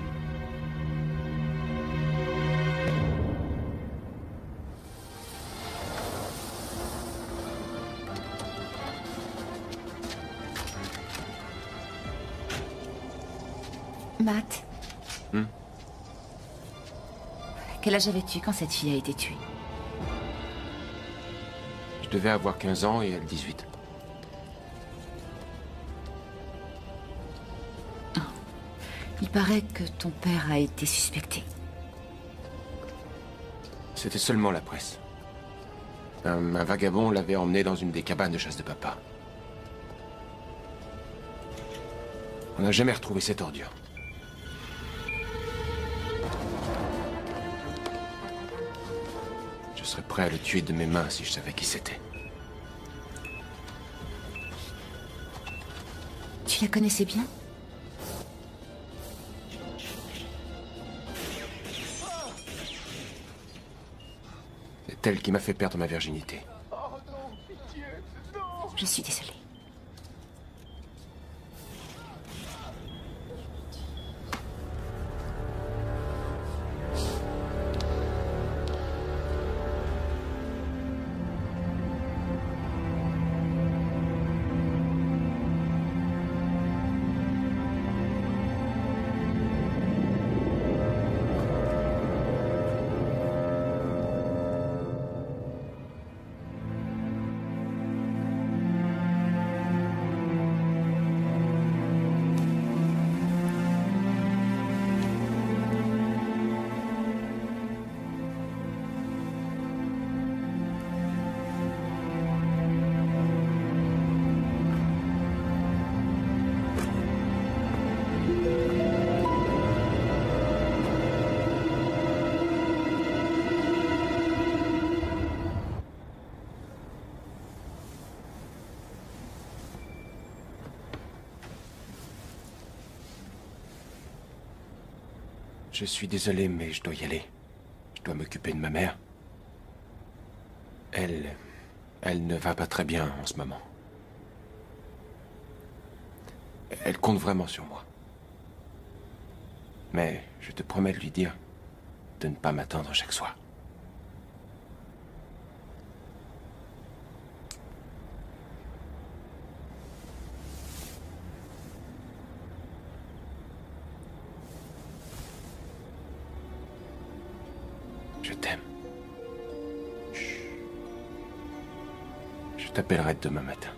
Speaker 1: Matt. Quel âge avais-tu quand cette fille a été tuée?
Speaker 2: Je devais avoir 15 ans et elle 18.
Speaker 1: Oh. Il paraît que ton père a été suspecté.
Speaker 2: C'était seulement la presse. Un vagabond l'avait emmené dans une des cabanes de chasse de papa. On n'a jamais retrouvé cette ordure. Je serais prêt à le tuer de mes mains si je savais qui c'était.
Speaker 1: Tu la connaissais bien?
Speaker 2: C'est elle qui m'a fait perdre ma virginité.
Speaker 1: Je suis désolée.
Speaker 2: Je suis désolé, mais je dois y aller. Je dois m'occuper de ma mère. Elle ne va pas très bien en ce moment. Elle compte vraiment sur moi. Mais je te promets de lui dire de ne pas m'attendre chaque soir. Je t'aime. Chut. Je t'appellerai demain matin.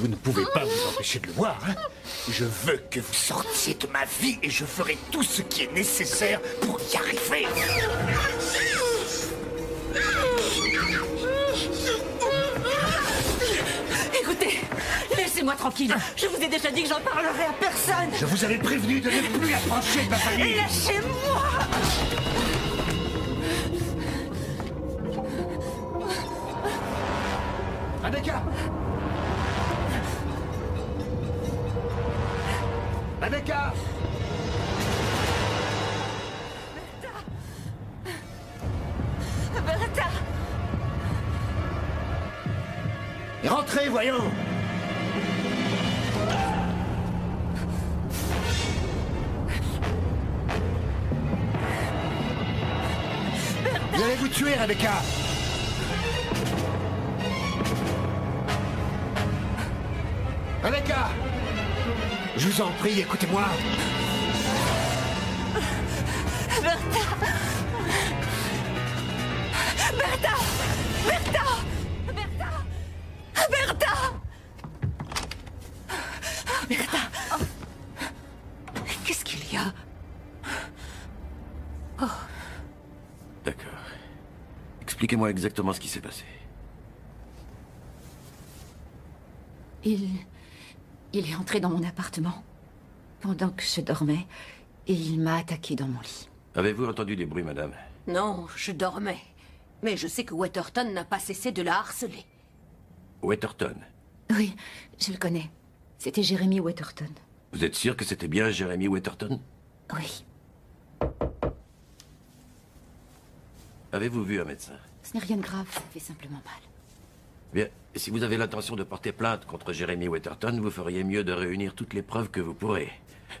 Speaker 5: Vous ne pouvez pas vous empêcher de le voir, hein? Je veux que vous sortiez de ma vie et je ferai tout ce qui est nécessaire pour y arriver.
Speaker 8: Écoutez, laissez-moi tranquille. Je vous ai déjà dit que j'en parlerai à personne.
Speaker 5: Je vous avais prévenu de ne plus approcher de ma famille.
Speaker 8: Lâchez-moi!
Speaker 5: Rebecca! Rebecca!
Speaker 8: Bertha!
Speaker 5: Et rentrez, voyons! Vous allez vous tuer, Rebecca! Rebecca! Je vous en prie, écoutez-moi.
Speaker 8: Bertha! Bertha! Bertha! Bertha! Bertha! Bertha! Qu'est-ce qu'il y a?
Speaker 13: Oh. D'accord. Expliquez-moi exactement ce qui s'est passé.
Speaker 1: Il est entré dans mon appartement pendant que je dormais et il m'a attaqué dans mon lit.
Speaker 13: Avez-vous entendu des bruits, madame?
Speaker 8: Non, je dormais. Mais je sais que Weatherton n'a pas cessé de la harceler.
Speaker 13: Weatherton?
Speaker 1: Oui, je le connais. C'était Jeremy Weatherton.
Speaker 13: Vous êtes sûr que c'était bien Jeremy Weatherton?
Speaker 1: Oui.
Speaker 13: Avez-vous vu un médecin?
Speaker 1: Ce n'est rien de grave, ça fait simplement mal.
Speaker 13: Bien, si vous avez l'intention de porter plainte contre Jeremy Weatherton, vous feriez mieux de réunir toutes les preuves que vous pourrez.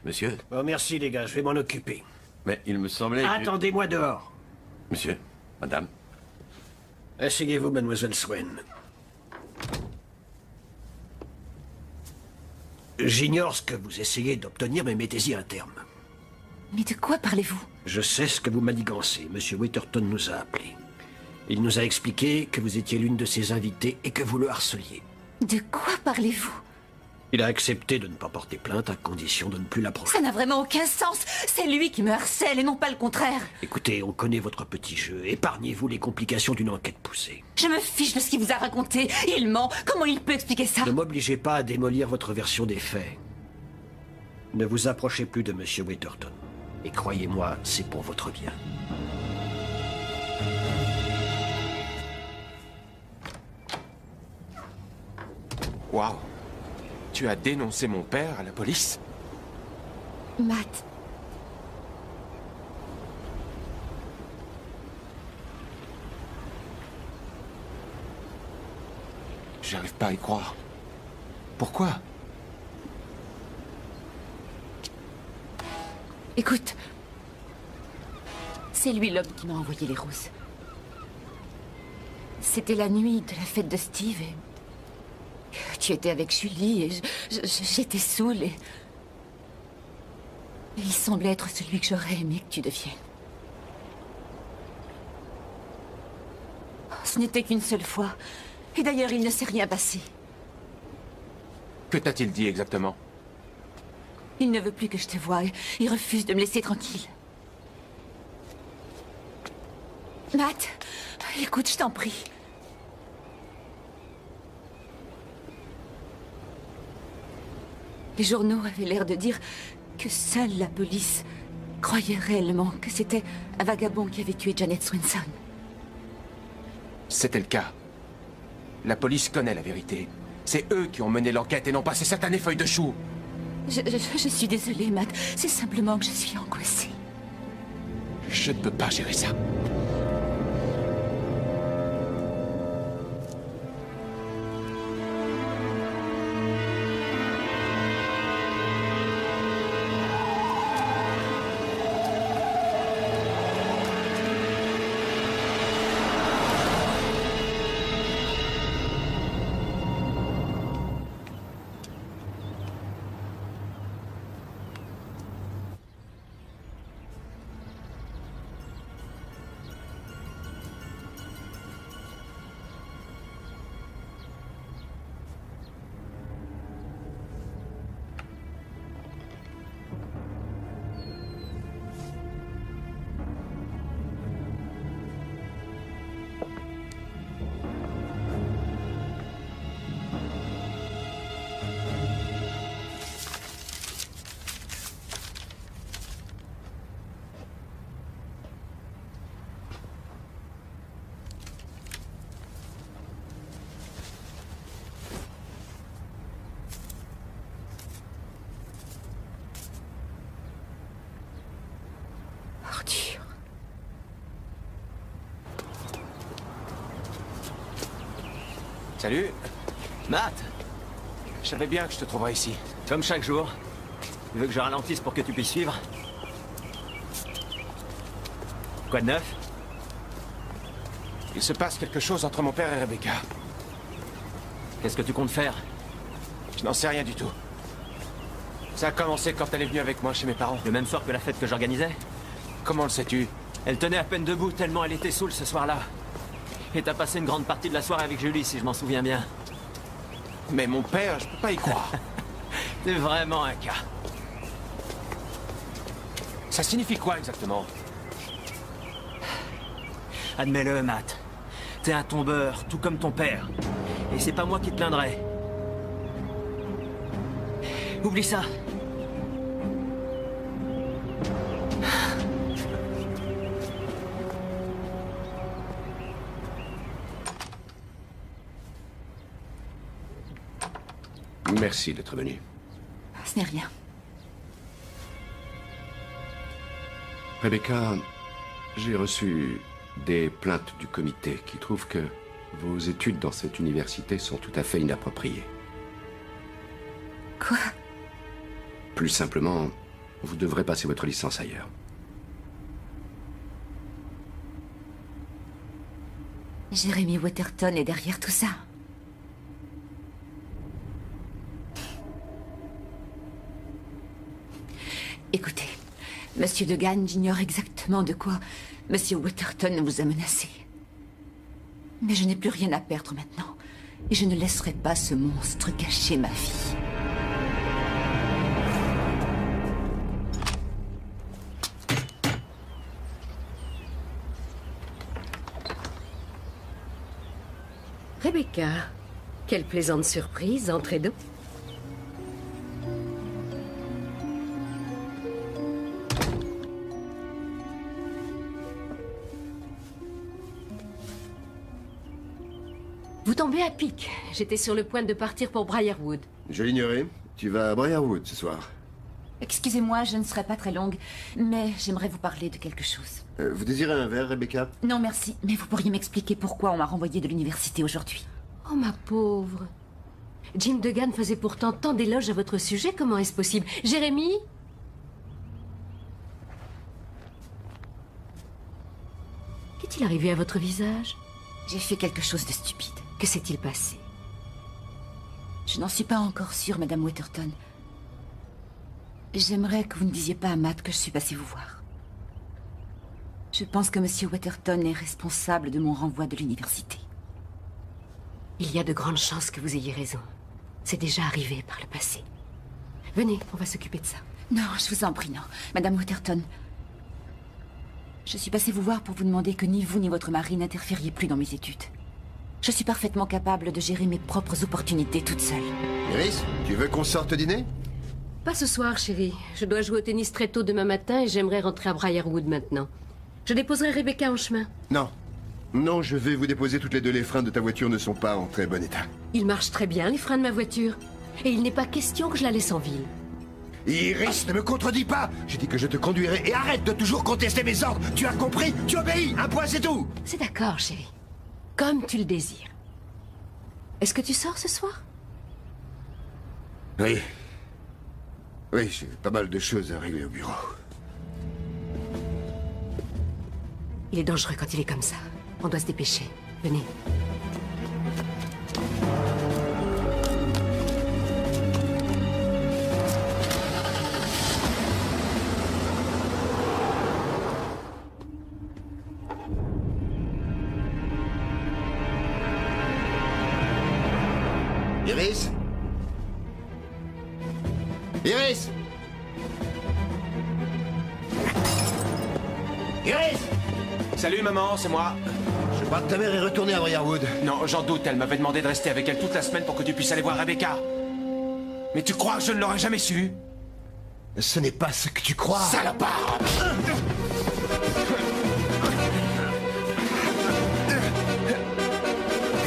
Speaker 13: Monsieur?
Speaker 14: Oh, merci, les gars, je vais m'en occuper.
Speaker 13: Mais il me semblait que...
Speaker 14: Attendez-moi dehors.
Speaker 13: Monsieur, madame.
Speaker 14: Asseyez-vous, mademoiselle Swain. J'ignore ce que vous essayez d'obtenir, mais mettez-y un terme.
Speaker 1: Mais de quoi parlez-vous?
Speaker 14: Je sais ce que vous manigancez. Monsieur Weatherton nous a appelés. Il nous a expliqué que vous étiez l'une de ses invitées et que vous le harceliez.
Speaker 1: De quoi parlez-vous?
Speaker 14: Il a accepté de ne pas porter plainte à condition de ne plus l'approcher.
Speaker 1: Ça n'a vraiment aucun sens. C'est lui qui me harcèle et non pas le contraire.
Speaker 14: Écoutez, on connaît votre petit jeu. Épargnez-vous les complications d'une enquête poussée.
Speaker 1: Je me fiche de ce qu'il vous a raconté. Il ment. Comment il peut expliquer ça?
Speaker 14: Ne m'obligez pas à démolir votre version des faits. Ne vous approchez plus de Monsieur Weatherton. Et croyez-moi, c'est pour votre bien.
Speaker 2: Waouh! Tu as dénoncé mon père à la police?
Speaker 1: Matt.
Speaker 2: J'arrive pas à y croire. Pourquoi?
Speaker 1: Écoute. C'est lui l'homme qui m'a envoyé les roses. C'était la nuit de la fête de Steve et... Tu étais avec Julie et j'étais saoule et il semblait être celui que j'aurais aimé que tu deviennes. Ce n'était qu'une seule fois. Et d'ailleurs, il ne s'est rien passé.
Speaker 2: Que t'a-t-il dit exactement?
Speaker 1: Il ne veut plus que je te voie. Il refuse de me laisser tranquille. Matt, écoute, je t'en prie. Les journaux avaient l'air de dire que seule la police croyait réellement que c'était un vagabond qui avait tué Janet Swenson.
Speaker 2: C'était le cas. La police connaît la vérité. C'est eux qui ont mené l'enquête et non pas ces satanées feuilles de chou.
Speaker 1: Je suis désolée, Matt. C'est simplement que je suis angoissée.
Speaker 2: Je ne peux pas gérer ça. Salut.
Speaker 7: Matt.
Speaker 2: Je savais bien que je te trouverais ici.
Speaker 7: Comme chaque jour. Tu veux que je ralentisse pour que tu puisses suivre? Quoi de neuf?
Speaker 2: Il se passe quelque chose entre mon père et Rebecca.
Speaker 7: Qu'est-ce que tu comptes faire?
Speaker 2: Je n'en sais rien du tout. Ça a commencé quand elle est venue avec moi chez mes parents.
Speaker 7: Le même soir que la fête que j'organisais?
Speaker 2: Comment le sais-tu?
Speaker 7: Elle tenait à peine debout tellement elle était saoule ce soir-là. Et t'as passé une grande partie de la soirée avec Julie, si je m'en souviens bien.
Speaker 2: Mais mon père, je peux pas y croire.
Speaker 7: T'es vraiment un cas.
Speaker 2: Ça signifie quoi exactement?
Speaker 7: Admets-le, Matt. T'es un tombeur, tout comme ton père. Et c'est pas moi qui te plaindrai. Oublie ça.
Speaker 5: Merci d'être venu.
Speaker 1: Ce n'est rien.
Speaker 5: Rebecca, j'ai reçu des plaintes du comité qui trouvent que vos études dans cette université sont tout à fait inappropriées.
Speaker 1: Quoi?
Speaker 5: Plus simplement, vous devrez passer votre licence ailleurs.
Speaker 1: Jeremy Waterton est derrière tout ça. Écoutez, Monsieur Degan, j'ignore exactement de quoi Monsieur Waterton vous a menacé. Mais je n'ai plus rien à perdre maintenant. Et je ne laisserai pas ce monstre gâcher ma vie.
Speaker 3: Rebecca, quelle plaisante surprise, entrez donc. Vous tombez à pic. J'étais sur le point de partir pour Briarwood.
Speaker 4: Je l'ignorais. Tu vas à Briarwood ce soir.
Speaker 1: Excusez-moi, je ne serai pas très longue, mais j'aimerais vous parler de quelque chose.
Speaker 4: Vous désirez un verre, Rebecca?
Speaker 1: Non, merci, mais vous pourriez m'expliquer pourquoi on m'a renvoyée de l'université aujourd'hui?
Speaker 3: Oh, ma pauvre. Jim Duggan faisait pourtant tant d'éloges à votre sujet, comment est-ce possible? Jérémy? Qu'est-il arrivé à votre visage?
Speaker 1: J'ai fait quelque chose de stupide.
Speaker 3: Que s'est-il passé?
Speaker 1: Je n'en suis pas encore sûre, Madame Weatherton. J'aimerais que vous ne disiez pas à Matt que je suis passée vous voir. Je pense que Monsieur Weatherton est responsable de mon renvoi de l'université.
Speaker 3: Il y a de grandes chances que vous ayez raison. C'est déjà arrivé par le passé. Venez, on va s'occuper de ça.
Speaker 1: Non, je vous en prie, non. Madame Weatherton, je suis passée vous voir pour vous demander que ni vous ni votre mari n'interfériez plus dans mes études. Je suis parfaitement capable de gérer mes propres opportunités toute seule.
Speaker 4: Iris, tu veux qu'on sorte dîner?
Speaker 3: Pas ce soir, chérie. Je dois jouer au tennis très tôt demain matin et j'aimerais rentrer à Briarwood maintenant. Je déposerai Rebecca en chemin.
Speaker 4: Non. Non, je vais vous déposer toutes les deux. Les freins de ta voiture ne sont pas en très bon état.
Speaker 3: Il marche très bien, les freins de ma voiture. Et il n'est pas question que je la laisse en ville.
Speaker 5: Iris, ne me contredis pas. J'ai dit que je te conduirai et arrête de toujours contester mes ordres. Tu as compris? Tu obéis. Un point, c'est tout.
Speaker 3: C'est d'accord, chérie. Comme tu le désires. Est-ce que tu sors ce soir?
Speaker 4: Oui. Oui, j'ai pas mal de choses à régler au bureau.
Speaker 3: Il est dangereux quand il est comme ça. On doit se dépêcher. Venez.
Speaker 4: Iris? Iris?
Speaker 5: Iris!
Speaker 2: Salut maman, c'est moi.
Speaker 4: Je crois que ta mère est retournée à Briarwood.
Speaker 2: Non, j'en doute, elle m'avait demandé de rester avec elle toute la semaine pour que tu puisses aller voir Rebecca. Mais tu crois que je ne l'aurais jamais su?
Speaker 5: Ce n'est pas ce que tu crois.
Speaker 2: Salopard!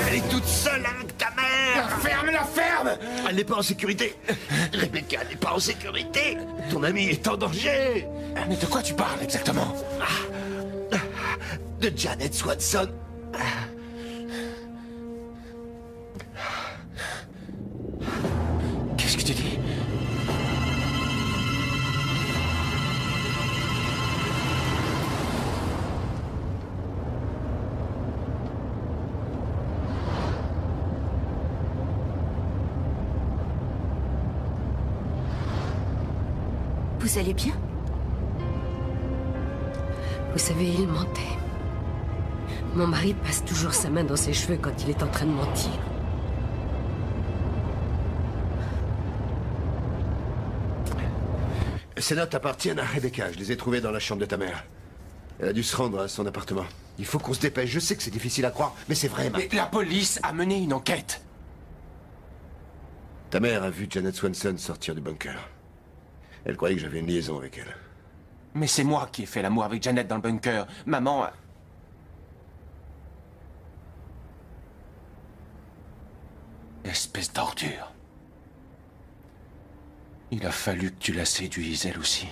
Speaker 5: Elle est toute seule avec ta mère.
Speaker 2: La ferme!
Speaker 5: Elle n'est pas en sécurité. Rebecca n'est pas en sécurité. Ton ami est en danger.
Speaker 2: Mais de quoi tu parles exactement?
Speaker 5: De Janet Swanson.
Speaker 2: Qu'est-ce que tu dis?
Speaker 1: Vous allez bien?
Speaker 3: Vous savez, il mentait. Mon mari passe toujours sa main dans ses cheveux quand il est en train de mentir.
Speaker 4: Ces notes appartiennent à Rebecca. Je les ai trouvées dans la chambre de ta mère. Elle a dû se rendre à son appartement. Il faut qu'on se dépêche. Je sais que c'est difficile à croire, mais c'est vrai.
Speaker 2: Mais la police a mené une enquête.
Speaker 4: Ta mère a vu Janet Swanson sortir du bunker. Elle croyait que j'avais une liaison avec elle.
Speaker 2: Mais c'est moi qui ai fait l'amour avec Janet dans le bunker. Maman... Espèce d'ordure. Il a fallu que tu la séduises, elle aussi.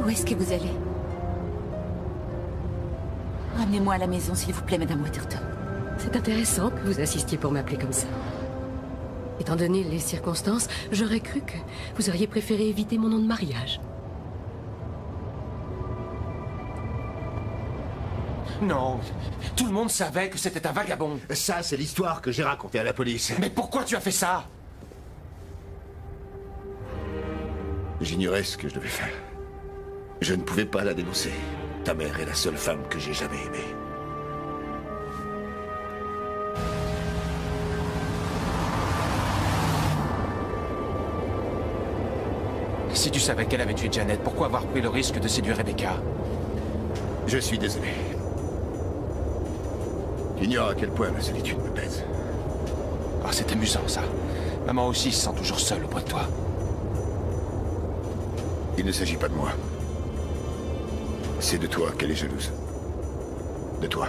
Speaker 1: Où est-ce que vous allez? Ramenez-moi à la maison, s'il vous plaît, Madame Weatherton.
Speaker 3: C'est intéressant que vous insistiez pour m'appeler comme ça. Étant donné les circonstances, j'aurais cru que vous auriez préféré éviter mon nom de mariage.
Speaker 2: Non, tout le monde savait que c'était un vagabond.
Speaker 4: Ça, c'est l'histoire que j'ai racontée à la police.
Speaker 2: Mais pourquoi tu as fait ça?
Speaker 4: J'ignorais ce que je devais faire. Je ne pouvais pas la dénoncer. Ta mère est la seule femme que j'ai jamais aimée.
Speaker 2: Si tu savais qu'elle avait tué Janet, pourquoi avoir pris le risque de séduire Rebecca?
Speaker 4: Je suis désolé. Tu ignores à quel point la solitude me pèse.
Speaker 2: Ah, c'est amusant, ça. Maman aussi se sent toujours seule auprès de toi.
Speaker 4: Il ne s'agit pas de moi. C'est de toi qu'elle est jalouse. De toi.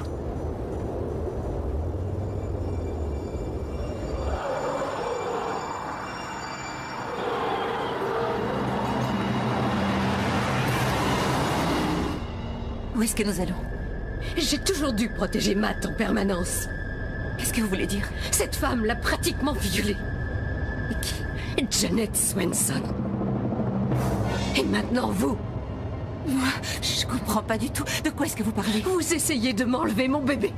Speaker 1: Où est-ce que nous allons?
Speaker 3: J'ai toujours dû protéger Matt en permanence.
Speaker 1: Qu'est-ce que vous voulez dire?
Speaker 3: Cette femme l'a pratiquement violée. Et qui? Janet Swenson. Et maintenant, vous?
Speaker 1: Moi, je comprends pas du tout. De quoi est-ce que vous parlez?
Speaker 3: Vous essayez de m'enlever mon bébé.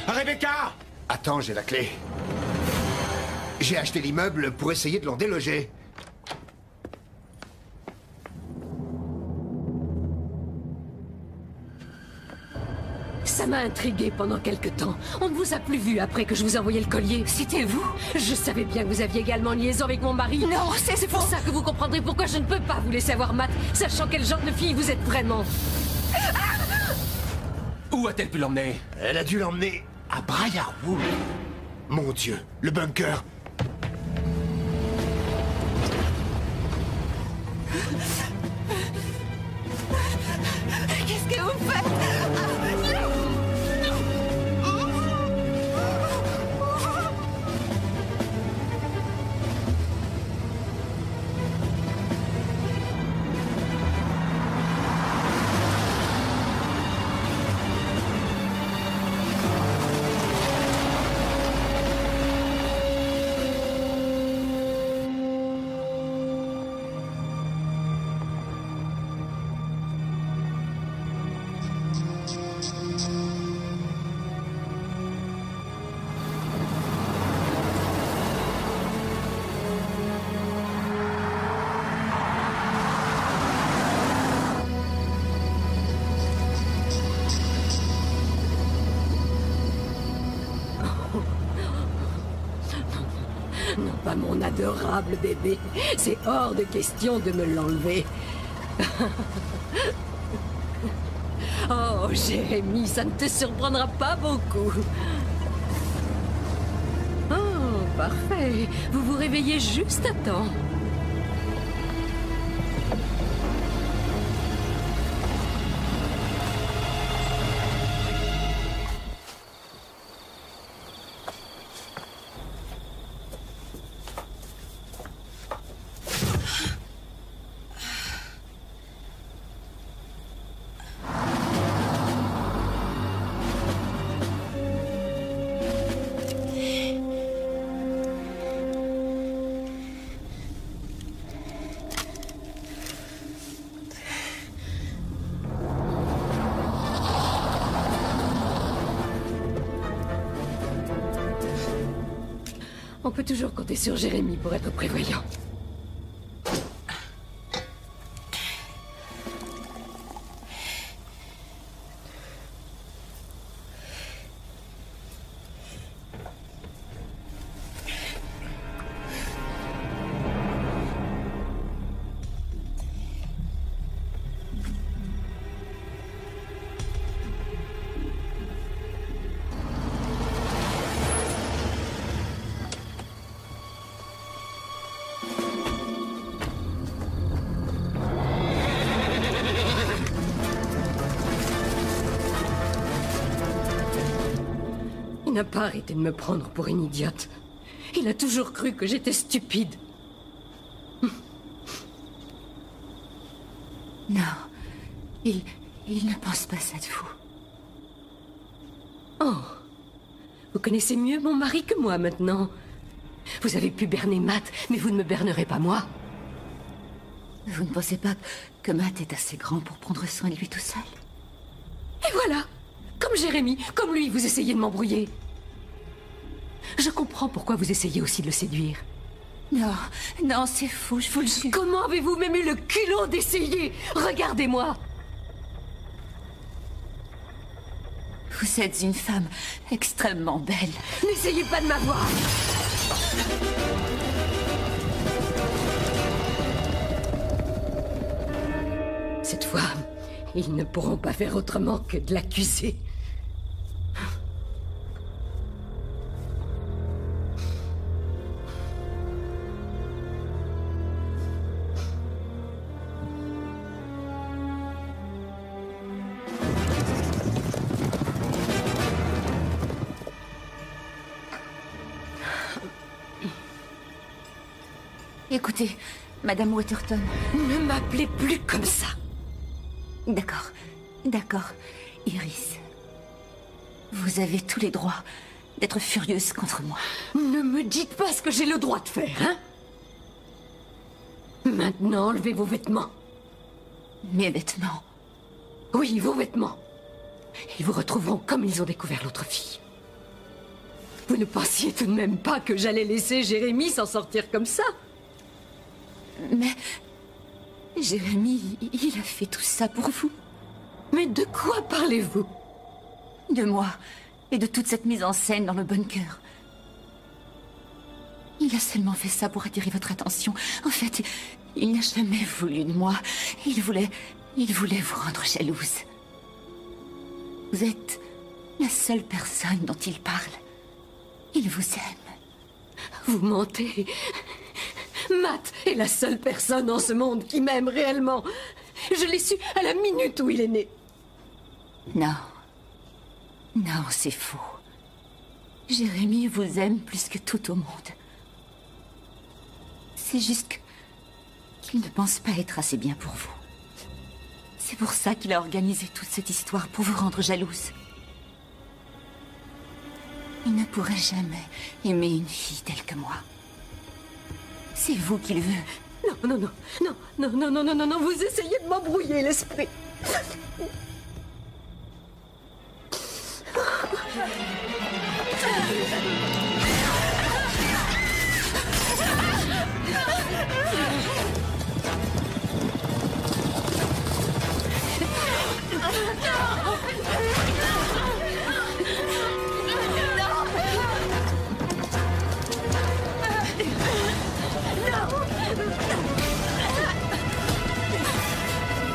Speaker 4: Rebecca! Attends, j'ai la clé. J'ai acheté l'immeuble pour essayer de l'en déloger.
Speaker 3: Ça m'a intrigué pendant quelque temps. On ne vous a plus vu après que je vous ai envoyé le collier.
Speaker 1: C'était vous?
Speaker 3: Je savais bien que vous aviez également une liaison avec mon mari.
Speaker 1: Non, c'est
Speaker 3: pour ça que vous comprendrez pourquoi je ne peux pas vous laisser avoir Matt, sachant quel genre de fille vous êtes vraiment.
Speaker 2: Où a-t-elle pu l'emmener?
Speaker 4: Elle a dû l'emmener à Briarwood. Mon Dieu, le bunker.
Speaker 1: Qu'est-ce que vous faites?
Speaker 3: Non, pas mon adorable bébé. C'est hors de question de me l'enlever. Oh, Jérémy, ça ne te surprendra pas beaucoup. Oh, parfait. Vous vous réveillez juste à temps. On peut toujours compter sur Jérémy pour être prévoyant. Il n'a pas arrêté de me prendre pour une idiote. Il a toujours cru que j'étais stupide.
Speaker 1: Non, il ne pense pas ça de vous.
Speaker 3: Oh, vous connaissez mieux mon mari que moi maintenant. Vous avez pu berner Matt, mais vous ne me bernerez pas moi.
Speaker 1: Vous ne pensez pas que Matt est assez grand pour prendre soin de lui tout seul?
Speaker 3: Et voilà. Comme Jérémy, comme lui, vous essayez de m'embrouiller. Je comprends pourquoi vous essayez aussi de le séduire.
Speaker 1: Non, non, c'est fou, je vous le jure.
Speaker 3: Comment avez-vous même eu le culot d'essayer? Regardez-moi.
Speaker 1: Vous êtes une femme extrêmement belle.
Speaker 3: N'essayez pas de m'avoir. Cette fois, ils ne pourront pas faire autrement que de l'accuser.
Speaker 1: Écoutez, Madame Waterton...
Speaker 8: Ne m'appelez plus comme ça.
Speaker 1: D'accord, d'accord, Iris. Vous avez tous les droits d'être furieuse contre moi.
Speaker 8: Ne me dites pas ce que j'ai le droit de faire, hein? Maintenant, enlevez vos vêtements.
Speaker 1: Mes vêtements?
Speaker 8: Oui, vos vêtements. Ils vous retrouveront comme ils ont découvert l'autre fille. Vous ne pensiez tout de même pas que j'allais laisser Jérémie s'en sortir comme ça?
Speaker 1: Mais... Jérémie, il a fait tout ça pour vous.
Speaker 8: Mais de quoi parlez-vous?
Speaker 1: De moi et de toute cette mise en scène dans le bunker. Il a seulement fait ça pour attirer votre attention. En fait, il n'a jamais voulu de moi. Il voulait vous rendre jalouse. Vous êtes la seule personne dont il parle. Il vous aime.
Speaker 8: Vous mentez. Matt est la seule personne en ce monde qui m'aime réellement. Je l'ai su à la minute où il est né.
Speaker 1: Non. Non, c'est faux. Jérémie vous aime plus que tout au monde. C'est juste qu'il ne pense pas être assez bien pour vous. C'est pour ça qu'il a organisé toute cette histoire, pour vous rendre jalouse. Il ne pourrait jamais aimer une fille telle que moi. C'est vous qu'il veut.
Speaker 8: Non, non, non, non, non, non, non, non, non, non, vous essayez de m'embrouiller l'esprit.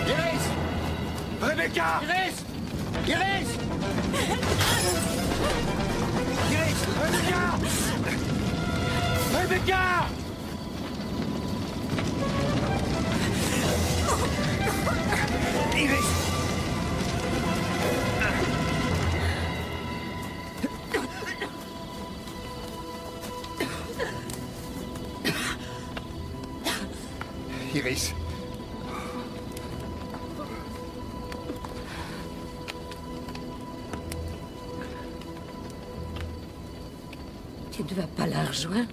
Speaker 5: Iris! Rebecca! Iris! Iris! Iris! Rebecca! Rebecca! Iris! Iris.
Speaker 8: Tu ne vas pas la rejoindre?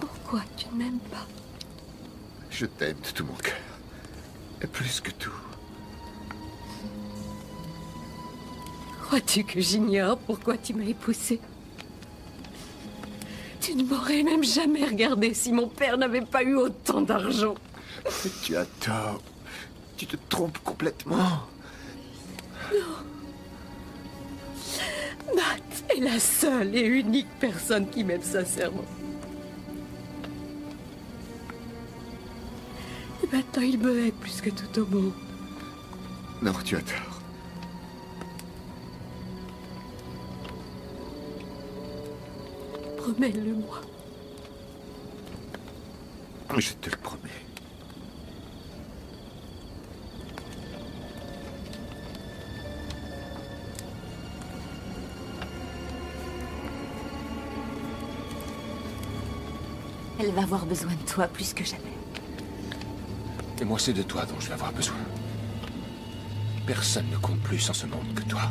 Speaker 8: Pourquoi tu ne m'aimes pas?
Speaker 4: Je t'aime de tout mon cœur. Et plus que tout.
Speaker 8: Crois-tu que j'ignore pourquoi tu m'as épousée? Tu ne m'aurais même jamais regardé si mon père n'avait pas eu autant d'argent.
Speaker 4: Mais tu as tort. Tu te trompes complètement.
Speaker 8: Non. Matt est la seule et unique personne qui m'aime sincèrement. Et maintenant, il me hait plus que tout au monde.
Speaker 4: Non, tu as tort.
Speaker 8: Promets-le-moi.
Speaker 4: Je te le promets.
Speaker 1: Elle va avoir besoin de toi plus que jamais.
Speaker 2: Et moi, c'est de toi dont je vais avoir besoin. Personne ne compte plus en ce monde que toi.